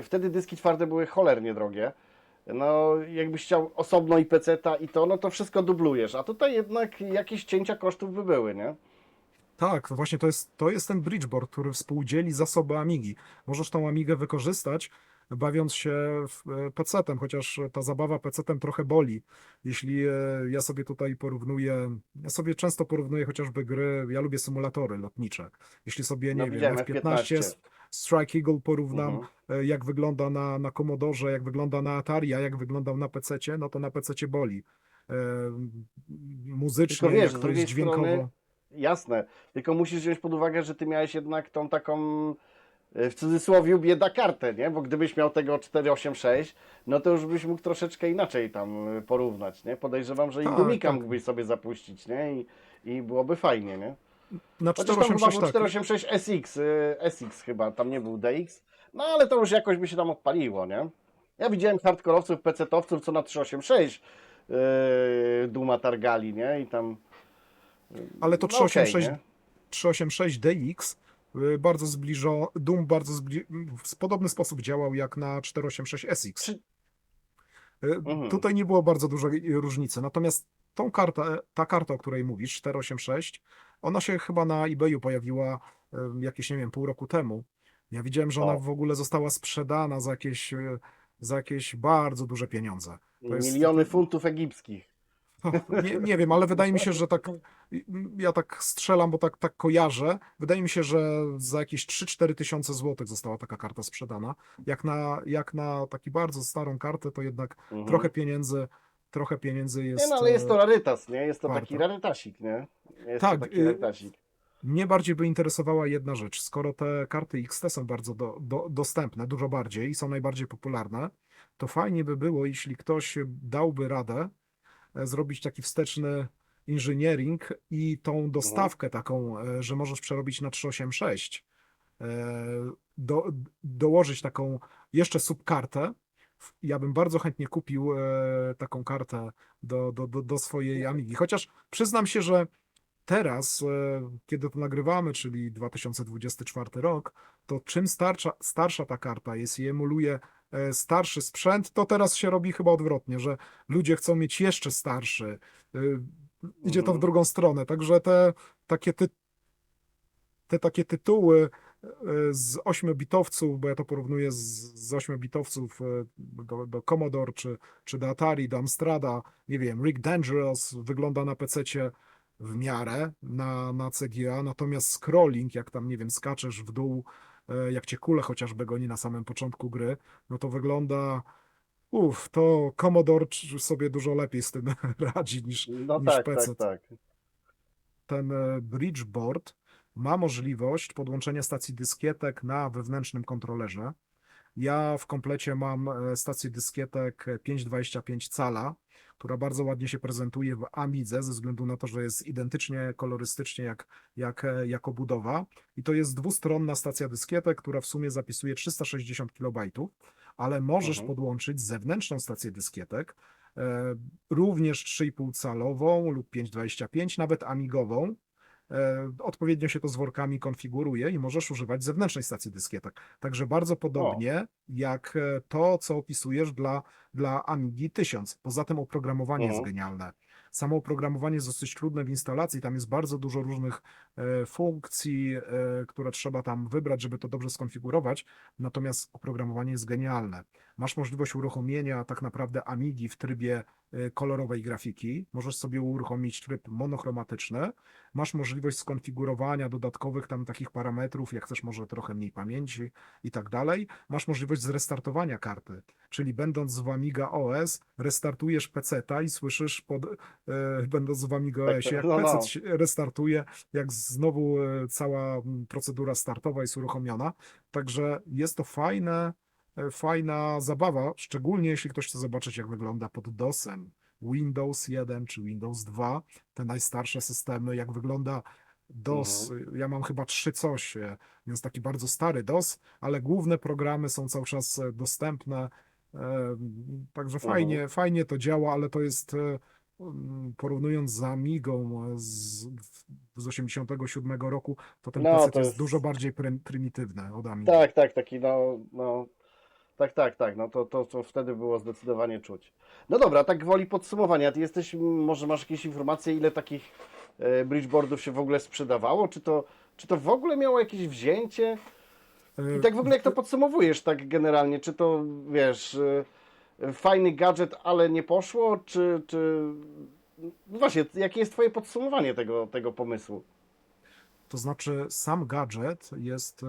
wtedy dyski twarde były cholernie drogie. No, jakbyś chciał osobno i peceta i to, no to wszystko dublujesz, a tutaj jednak jakieś cięcia kosztów by były, nie? Tak, właśnie to jest ten bridgeboard, który współdzieli zasoby Amigi. Możesz tą Amigę wykorzystać, bawiąc się PC-tem, chociaż ta zabawa PC-tem trochę boli. Jeśli ja sobie tutaj porównuję, ja sobie często porównuję chociażby gry, ja lubię symulatory lotnicze. Jeśli sobie, No nie wiem, widziałem F-15, F-15. Strike Eagle porównam, Mhm. jak wygląda na Commodore, jak wygląda na Atari, a jak wyglądał na PC-cie, no to na PC-cie boli. E, Tylko Muzycznie, wiesz, jak z to jest drugiej strony, dźwiękowo. jasne, tylko musisz wziąć pod uwagę, że ty miałeś jednak tą taką, w cudzysłowie, bieda kartę, nie? Bo gdybyś miał tego 486, no to już byś mógł troszeczkę inaczej tam porównać, nie? Podejrzewam, że i Tak, Gumika tak. mógłbyś sobie zapuścić, nie? I byłoby fajnie, nie? Na Chociaż tam chyba 486 był tak. 486 SX, SX chyba, tam nie był DX, no ale to już jakoś by się tam odpaliło, nie? Ja widziałem hardkorowców, pecetowców, co na 386 Duma targali, nie? I tam, Ale to no okej, 386, nie? 386 DX bardzo Doom w podobny sposób działał jak na 486 SX. Czy... Mhm. Tutaj nie było bardzo dużej różnicy. Natomiast ta karta, o której mówisz, 486, ona się chyba na eBayu pojawiła jakieś, nie wiem, pół roku temu. Ja widziałem, że ona O. w ogóle została sprzedana za jakieś bardzo duże pieniądze. To jest, Miliony funtów egipskich. nie wiem, ale wydaje mi się, że tak, ja tak strzelam, bo tak kojarzę. Wydaje mi się, że za jakieś 3-4 tysiące złotych została taka karta sprzedana. Jak na taki bardzo starą kartę, to jednak Mhm. trochę pieniędzy Nie jest no, ale jest to rarytas, nie? Jest to warto. taki rarytasik, nie? Jest Tak, to taki rarytasik. Mnie bardziej by interesowała jedna rzecz. Skoro te karty XT są bardzo dostępne, dużo bardziej i są najbardziej popularne, to fajnie by było, jeśli ktoś dałby radę zrobić taki wsteczny engineering i tą dostawkę taką, że możesz przerobić na 386, dołożyć taką jeszcze subkartę. Ja bym bardzo chętnie kupił taką kartę do swojej Amigi. Chociaż przyznam się, że teraz, kiedy to nagrywamy, czyli 2024 rok, to czym starsza ta karta jest i emuluje starszy sprzęt, to teraz się robi chyba odwrotnie, że ludzie chcą mieć jeszcze starszy. Idzie to w drugą stronę. Także te takie tytuły z 8-bitowców, bo ja to porównuję z 8-bitowców do Commodore czy do Atari, do Amstrada, nie wiem, Rick Dangerous wygląda na PC-cie w miarę na CGA, natomiast scrolling, jak tam, nie wiem, skaczesz w dół, jak cię kule chociażby goni na samym początku gry, no to wygląda, to Commodore sobie dużo lepiej z tym radzi No niż tak, PC. tak. Ten bridgeboard ma możliwość podłączenia stacji dyskietek na wewnętrznym kontrolerze, Ja w komplecie mam stację dyskietek 5,25 cala, która bardzo ładnie się prezentuje w Amidze, ze względu na to, że jest identycznie kolorystycznie jak obudowa. I to jest dwustronna stacja dyskietek, która w sumie zapisuje 360 KB, ale możesz Mhm. podłączyć zewnętrzną stację dyskietek, również 3,5 calową lub 5,25, nawet amigową. Odpowiednio się to z workami konfiguruje i możesz używać zewnętrznej stacji dyskietek. Także bardzo O, podobnie jak to, co opisujesz dla Amigi 1000. Poza tym oprogramowanie jest mhm. genialne. Samo oprogramowanie jest dosyć trudne w instalacji, tam jest bardzo dużo różnych funkcji, które trzeba tam wybrać, żeby to dobrze skonfigurować, natomiast oprogramowanie jest genialne. Masz możliwość uruchomienia tak naprawdę Amigi w trybie kolorowej grafiki, możesz sobie uruchomić tryb monochromatyczny, masz możliwość skonfigurowania dodatkowych tam takich parametrów, jak chcesz może trochę mniej pamięci i tak dalej. Masz możliwość zrestartowania karty, czyli będąc w Amiga OS, restartujesz PC-ta i słyszysz, będąc w Amiga Tak, OS-ie, jak no, PC no. się restartuje, jak znowu cała procedura startowa jest uruchomiona. Także jest to fajna zabawa, szczególnie jeśli ktoś chce zobaczyć, jak wygląda pod DOS-em. Windows 1 czy Windows 2, te najstarsze systemy, jak wygląda DOS. Mhm. Ja mam chyba 3 coś, więc taki bardzo stary DOS, ale główne programy są cały czas dostępne. Także Mhm. fajnie to działa, ale to jest porównując z Amigą z 87 roku, to ten No, PC to jest dużo jest. bardziej prymitywny od Amigi. Tak, tak, taki, no. Tak, no to wtedy było zdecydowanie czuć. No dobra, tak gwoli podsumowania, ty jesteś, może masz jakieś informacje, ile takich bridgeboardów się w ogóle sprzedawało? Czy to w ogóle miało jakieś wzięcie? I tak w ogóle jak to podsumowujesz tak generalnie? Czy to, wiesz, fajny gadżet, ale nie poszło? No właśnie, jakie jest twoje podsumowanie tego pomysłu? To znaczy, sam gadżet jest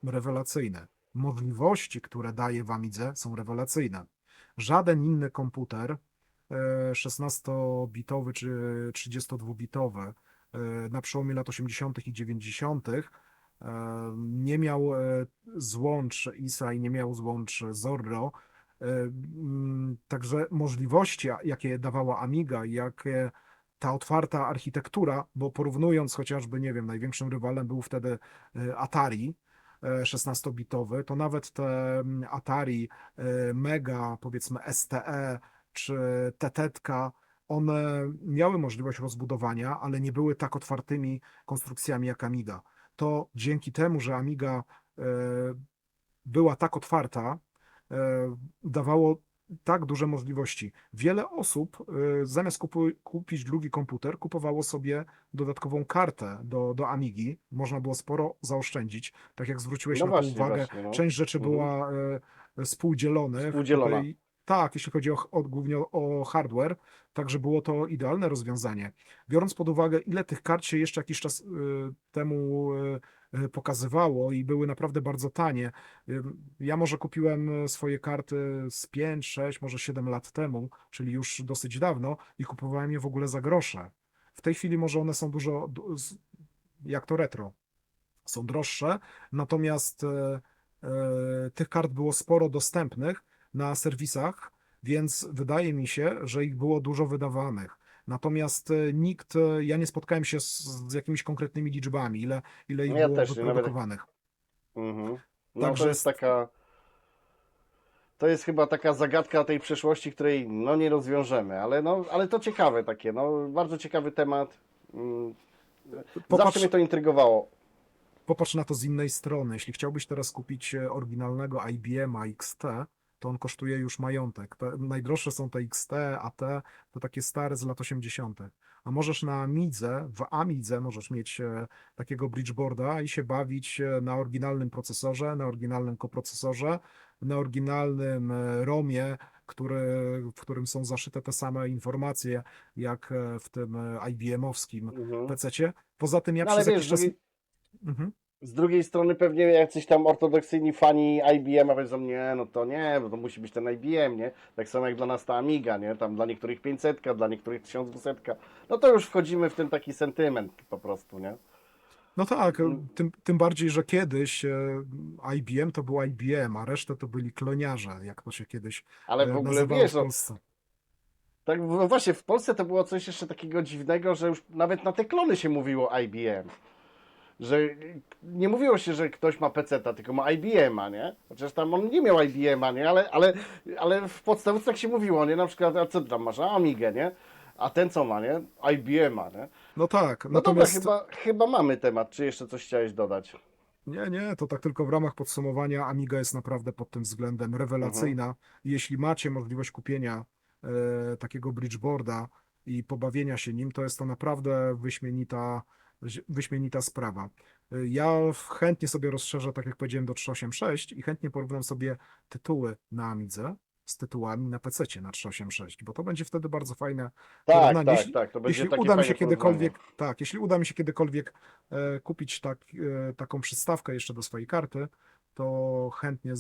rewelacyjny. Możliwości, które daje w Amidze, są rewelacyjne. Żaden inny komputer 16-bitowy czy 32-bitowy na przełomie lat 80. i 90. Nie miał złącz ISA i nie miał złącz Zorro. Także możliwości, jakie dawała Amiga, jakie ta otwarta architektura, bo porównując chociażby, nie wiem, największym rywalem był wtedy Atari 16-bitowy, to nawet te Atari Mega, powiedzmy STE czy TT, one miały możliwość rozbudowania, ale nie były tak otwartymi konstrukcjami jak Amiga. To dzięki temu, że Amiga była tak otwarta, dawało tak duże możliwości. Wiele osób zamiast kupić drugi komputer, kupowało sobie dodatkową kartę do Amigi. Można było sporo zaoszczędzić. Tak jak zwróciłeś No na to właśnie, uwagę, właśnie, no. część rzeczy Mhm. była współdzielonych. Współdzielona. Tutaj tak, jeśli chodzi głównie o hardware, także było to idealne rozwiązanie. Biorąc pod uwagę, ile tych kart się jeszcze jakiś czas temu pokazywało i były naprawdę bardzo tanie. Ja może kupiłem swoje karty z 5, 6, może 7 lat temu, czyli już dosyć dawno i kupowałem je w ogóle za grosze. W tej chwili może one są jak to retro, są droższe, natomiast tych kart było sporo dostępnych na serwisach, więc wydaje mi się, że ich było dużo wydawanych. Natomiast ja nie spotkałem się z jakimiś konkretnymi liczbami, ile ich No ja było też nie, nawet jak. wyprodukowanych. Mhm. No to Także jest taka. To jest chyba taka zagadka tej przeszłości, której no nie rozwiążemy, ale no, ale to ciekawe takie, no bardzo ciekawy temat. Mm, Zawsze popatrz, mnie to intrygowało. Popatrz na to z innej strony. Jeśli chciałbyś teraz kupić oryginalnego IBM-a XT, to on kosztuje już majątek. Najdroższe są te XT, AT, to takie stare z lat 80. A możesz na Amidze, w Amidze możesz mieć takiego bridgeboarda i się bawić na oryginalnym procesorze, na oryginalnym koprocesorze, na oryginalnym ROMie, w którym są zaszyte te same informacje, jak w tym IBM-owskim Mhm. PC-cie. Poza tym ja No ale przez wiesz, jakiś czas... Mhm. z drugiej strony pewnie jacyś tam ortodoksyjni fani IBM-a powiedzą, nie, no to nie, bo to musi być ten IBM, nie? Tak samo jak dla nas ta Amiga, nie? Tam dla niektórych 500, dla niektórych 1200. No to już wchodzimy w ten taki sentyment po prostu, nie? No tak, Mm, tym bardziej, że kiedyś IBM to był IBM, a resztę to byli kloniarze, jak to się kiedyś Ale w ogóle nazywało wiesz, w no, Polsce. tak właśnie w Polsce to było coś jeszcze takiego dziwnego, że już nawet na te klony się mówiło IBM. Że nie mówiło się, że ktoś ma PC-ta, tylko ma IBM-a, nie? Chociaż tam on nie miał IBM-a, nie? Ale w podstawce tak się mówiło, nie? Na przykład, a co ty tam masz? A Amigę, nie? A ten co ma, nie? IBM-a, nie? No tak, No dobra, natomiast chyba mamy temat. Czy jeszcze coś chciałeś dodać? nie, to tak tylko w ramach podsumowania. Amiga jest naprawdę pod tym względem Mhm. rewelacyjna. Jeśli macie możliwość kupienia takiego bridgeboarda i pobawienia się nim, to jest to naprawdę wyśmienita sprawa. Ja chętnie sobie rozszerzę, tak jak powiedziałem, do 386 i chętnie porównam sobie tytuły na Amidze z tytułami na PC na 386, bo to będzie wtedy bardzo fajne Tak, porównanie. tak, tak. To będzie Jeśli takie uda mi się fajne porównanie. kiedykolwiek, tak, jeśli uda mi się kiedykolwiek kupić taką przystawkę jeszcze do swojej karty, to chętnie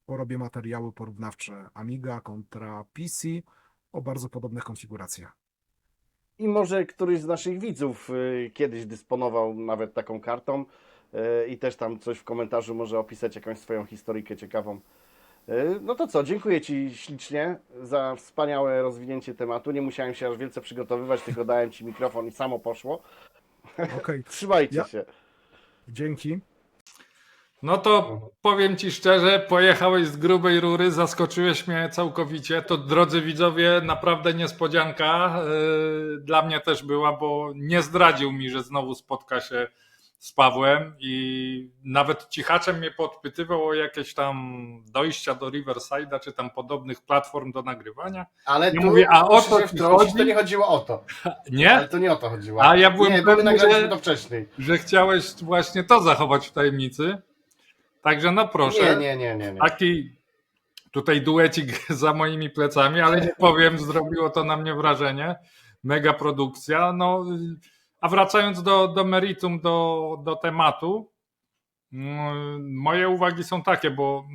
porobię materiały porównawcze Amiga kontra PC o bardzo podobnych konfiguracjach. I może któryś z naszych widzów kiedyś dysponował nawet taką kartą i też tam coś w komentarzu może opisać jakąś swoją historyjkę ciekawą. No to co, dziękuję Ci ślicznie za wspaniałe rozwinięcie tematu. Nie musiałem się aż wielce przygotowywać, tylko dałem Ci mikrofon i samo poszło. Okej, Trzymajcie ja się. dzięki. No to Mhm. powiem Ci szczerze, pojechałeś z grubej rury, zaskoczyłeś mnie całkowicie. To, drodzy widzowie, naprawdę niespodzianka dla mnie też była, bo nie zdradził mi, że znowu spotka się z Pawłem i nawet cichaczem mnie podpytywał o jakieś tam dojścia do Riverside'a, czy tam podobnych platform do nagrywania. Ale Ja tu mówię, a o muszę co się ci wtrącić, to chodzi? nie chodziło o to. Nie? Ale to nie o to chodziło. A ja byłem Nie, bo my pewny, nagraliśmy to wcześniej. że chciałeś właśnie to zachować w tajemnicy. Także no proszę. Nie. Taki tutaj duecik za moimi plecami, ale nie powiem, zrobiło to na mnie wrażenie. Mega produkcja. No, a wracając do meritum, do tematu, moje uwagi są takie, bo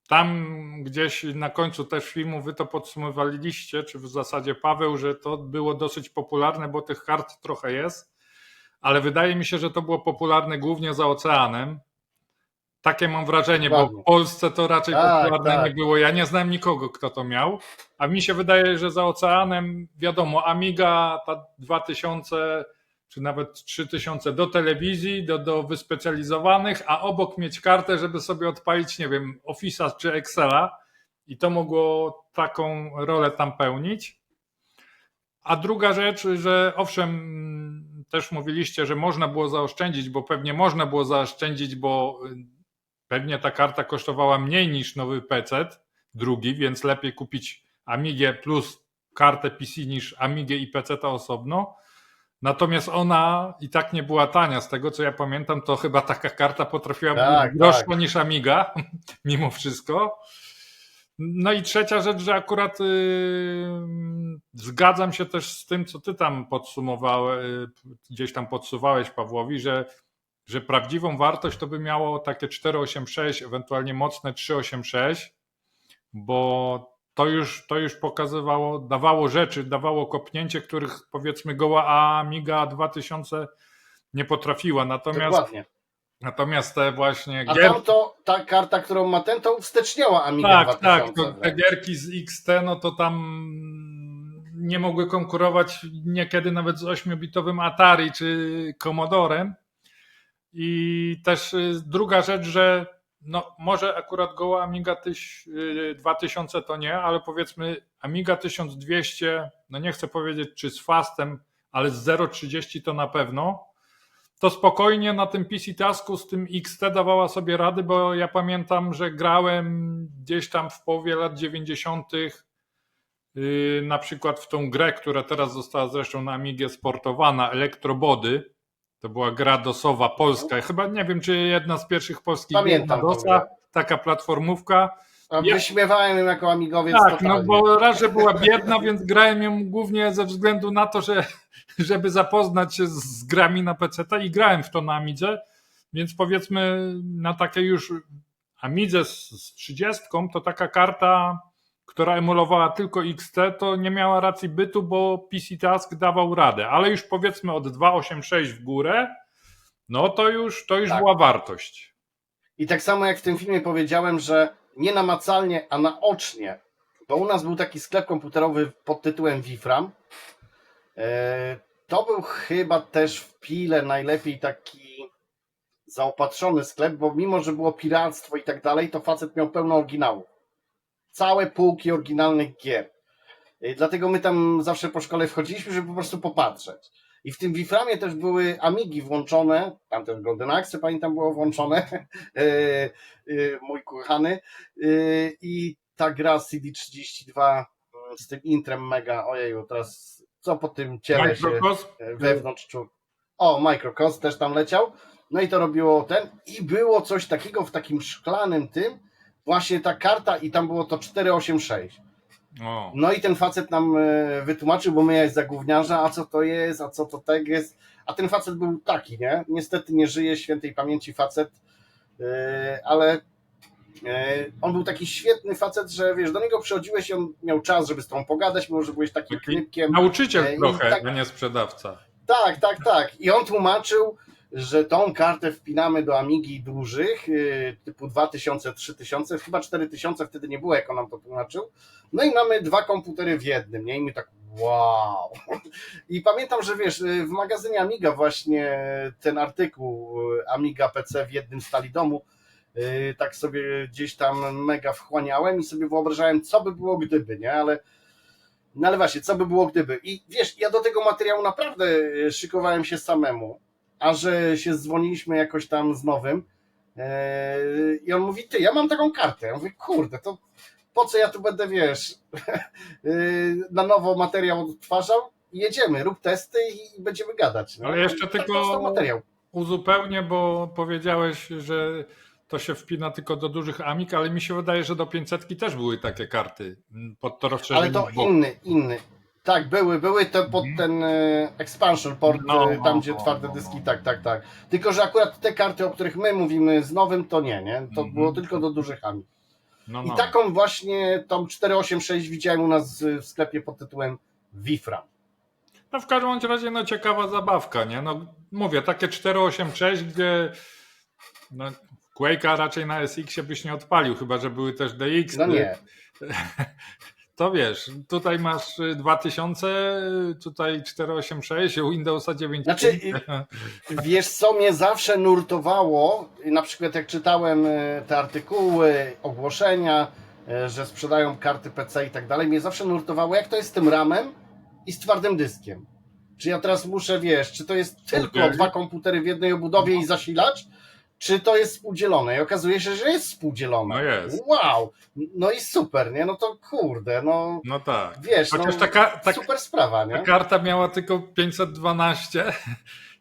tam gdzieś na końcu też filmu wy to podsumowaliście, czy w zasadzie Paweł, że to było dosyć popularne, bo tych kart trochę jest, ale wydaje mi się, że to było popularne głównie za oceanem. Takie mam wrażenie, bo Dokładnie. w Polsce to raczej Tak, popularne tak. nie było. Ja nie znam nikogo, kto to miał. A mi się wydaje, że za oceanem, wiadomo, Amiga ta 2000 czy nawet 3000 do telewizji, do wyspecjalizowanych, a obok mieć kartę, żeby sobie odpalić, nie wiem, Office'a czy Excela i to mogło taką rolę tam pełnić. A druga rzecz, że owszem, też mówiliście, że można było zaoszczędzić, bo pewnie można było zaoszczędzić, bo pewnie ta karta kosztowała mniej niż nowy PC, drugi, więc lepiej kupić Amigę plus kartę PC niż Amigę i PC osobno. Natomiast ona i tak nie była tania. Z tego co ja pamiętam, to chyba taka karta potrafiła Tak, być droższa tak. niż Amiga, mimo wszystko. No i trzecia rzecz, że akurat zgadzam się też z tym, co ty tam podsumowałeś, gdzieś tam podsuwałeś Pawłowi, że prawdziwą wartość to by miało takie 486, ewentualnie mocne 386, bo to już pokazywało, dawało rzeczy, dawało kopnięcie, których powiedzmy goła Amiga 2000 nie potrafiła. Dokładnie. Natomiast te właśnie A gierki, ta karta, którą ma ten, to wsteczniała Amiga tak, 2000 to te wręcz. gierki z XT, no to tam nie mogły konkurować niekiedy nawet z 8-bitowym Atari czy Commodorem. I też druga rzecz, że no może akurat goła Amiga 2000 to nie, ale powiedzmy Amiga 1200, no nie chcę powiedzieć czy z Fastem, ale z 0,30 to na pewno, to spokojnie na tym PC Tasku z tym XT dawała sobie rady, bo ja pamiętam, że grałem gdzieś tam w połowie lat 90. Na przykład w tą grę, która teraz została zresztą na Amigę sportowana, Elektrobody. To była gra DOS-owa polska. Chyba nie wiem, czy jedna z pierwszych polskich gier na Pamiętam tą DOS-a, grę. taka platformówka. A Ja- wyśmiewałem ją jako amigowiec Tak, totalnie. no bo raz, że była biedna, więc grałem ją głównie ze względu na to, żeby zapoznać się z grami na PC i grałem w to na Amidze, więc powiedzmy na takiej już Amidze z 30 to taka karta, która emulowała tylko XT, to nie miała racji bytu, bo PC Task dawał radę, ale już powiedzmy od 286 w górę, No to już Tak. była wartość. I tak samo jak w tym filmie powiedziałem, że nie namacalnie, a naocznie, bo u nas był taki sklep komputerowy pod tytułem Wifram. To był chyba też w Pile najlepiej taki zaopatrzony sklep, bo mimo, że było piractwo i tak dalej, to facet miał pełno oryginałów. Całe półki oryginalnych gier. Dlatego my tam zawsze po szkole wchodziliśmy, żeby po prostu popatrzeć. I w tym Wiframie też były Amigi włączone, tam też Golden Axe, pamiętam, było włączone, mój kochany, i ta gra CD32 z tym intrem mega, ojeju, teraz co po tym ciele się Microcosm? wewnątrz czuł. O, Microcosm też tam leciał, no i to robiło i było coś takiego w takim szklanym tym, właśnie ta karta i tam było to 486. O. No i ten facet nam wytłumaczył, bo my jest za gówniarza, a co to jest, a co to tak jest. A ten facet był taki, nie? Niestety nie żyje, świętej pamięci facet, ale on był taki świetny facet, że wiesz, do niego przychodziłeś i on miał czas, żeby z tobą pogadać, mimo że byłeś takim Taki knypkiem. Nauczyciel I trochę, tak- a nie sprzedawca. Tak. I on tłumaczył, że tą kartę wpinamy do Amigi dużych, typu 2000, 3000, chyba 4000 wtedy nie było, jak on nam to tłumaczył. No i mamy 2 komputery w jednym, nie? I my tak wow. I pamiętam, że wiesz, w magazynie Amiga właśnie ten artykuł Amiga PC w jednym stali domu, tak sobie gdzieś tam mega wchłaniałem i sobie wyobrażałem, co by było gdyby, nie? No ale właśnie, co by było gdyby? I wiesz, ja do tego materiału naprawdę szykowałem się samemu, a że się dzwoniliśmy jakoś tam z nowym i on mówi, ty, ja mam taką kartę. Ja mówię, kurde, to po co ja tu będę, wiesz, na nowo materiał odtwarzał? Jedziemy, rób testy i będziemy gadać. No. Ale jeszcze Tak tylko powstał materiał. uzupełnię, bo powiedziałeś, że to się wpina tylko do dużych Amig, ale mi się wydaje, że do 500 też były takie karty pod to rozszerzenie. Ale to z boku. inny. Tak, były to pod ten expansion port, No, tam gdzie twarde dyski, tak. Tylko, że akurat te karty, o których my mówimy z nowym, to nie? To było tylko do dużych Amig. No. I taką właśnie, tą 486 widziałem u nas w sklepie pod tytułem Wifram. No w każdym razie no ciekawa zabawka, nie? No mówię, takie 486, gdzie no, Quake'a raczej na SX-ie byś nie odpalił, chyba że były też DX. No nie. To wiesz, tutaj masz 2000, tutaj 486, Windowsa 9. Znaczy, wiesz co mnie zawsze nurtowało, na przykład jak czytałem te artykuły, ogłoszenia, że sprzedają karty PC i tak dalej, mnie zawsze nurtowało, jak to jest z tym ramem i z twardym dyskiem. Czy ja teraz muszę, wiesz, czy to jest tylko 2 komputery w jednej obudowie i zasilacz, czy to jest współdzielone? I okazuje się, że jest współdzielone. No jest. Wow! No i super, nie? No to kurde, no No tak. wiesz, Chociaż no, super sprawa, ta nie? karta miała tylko 512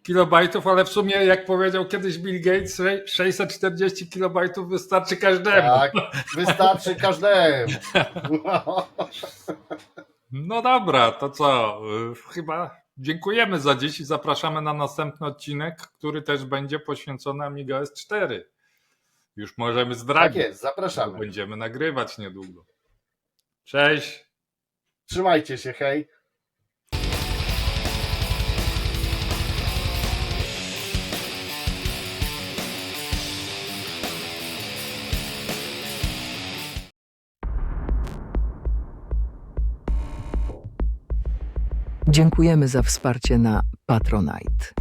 kilobajtów, ale w sumie, jak powiedział kiedyś Bill Gates, 640 kilobajtów wystarczy każdemu. Tak, wystarczy każdemu. No. No dobra, to co? Chyba dziękujemy za dziś i zapraszamy na następny odcinek, który też będzie poświęcony Amiga S4. Już możemy Tak zdradzić. jest, zapraszamy. Będziemy nagrywać niedługo. Cześć. Trzymajcie się, hej. Dziękujemy za wsparcie na Patronite.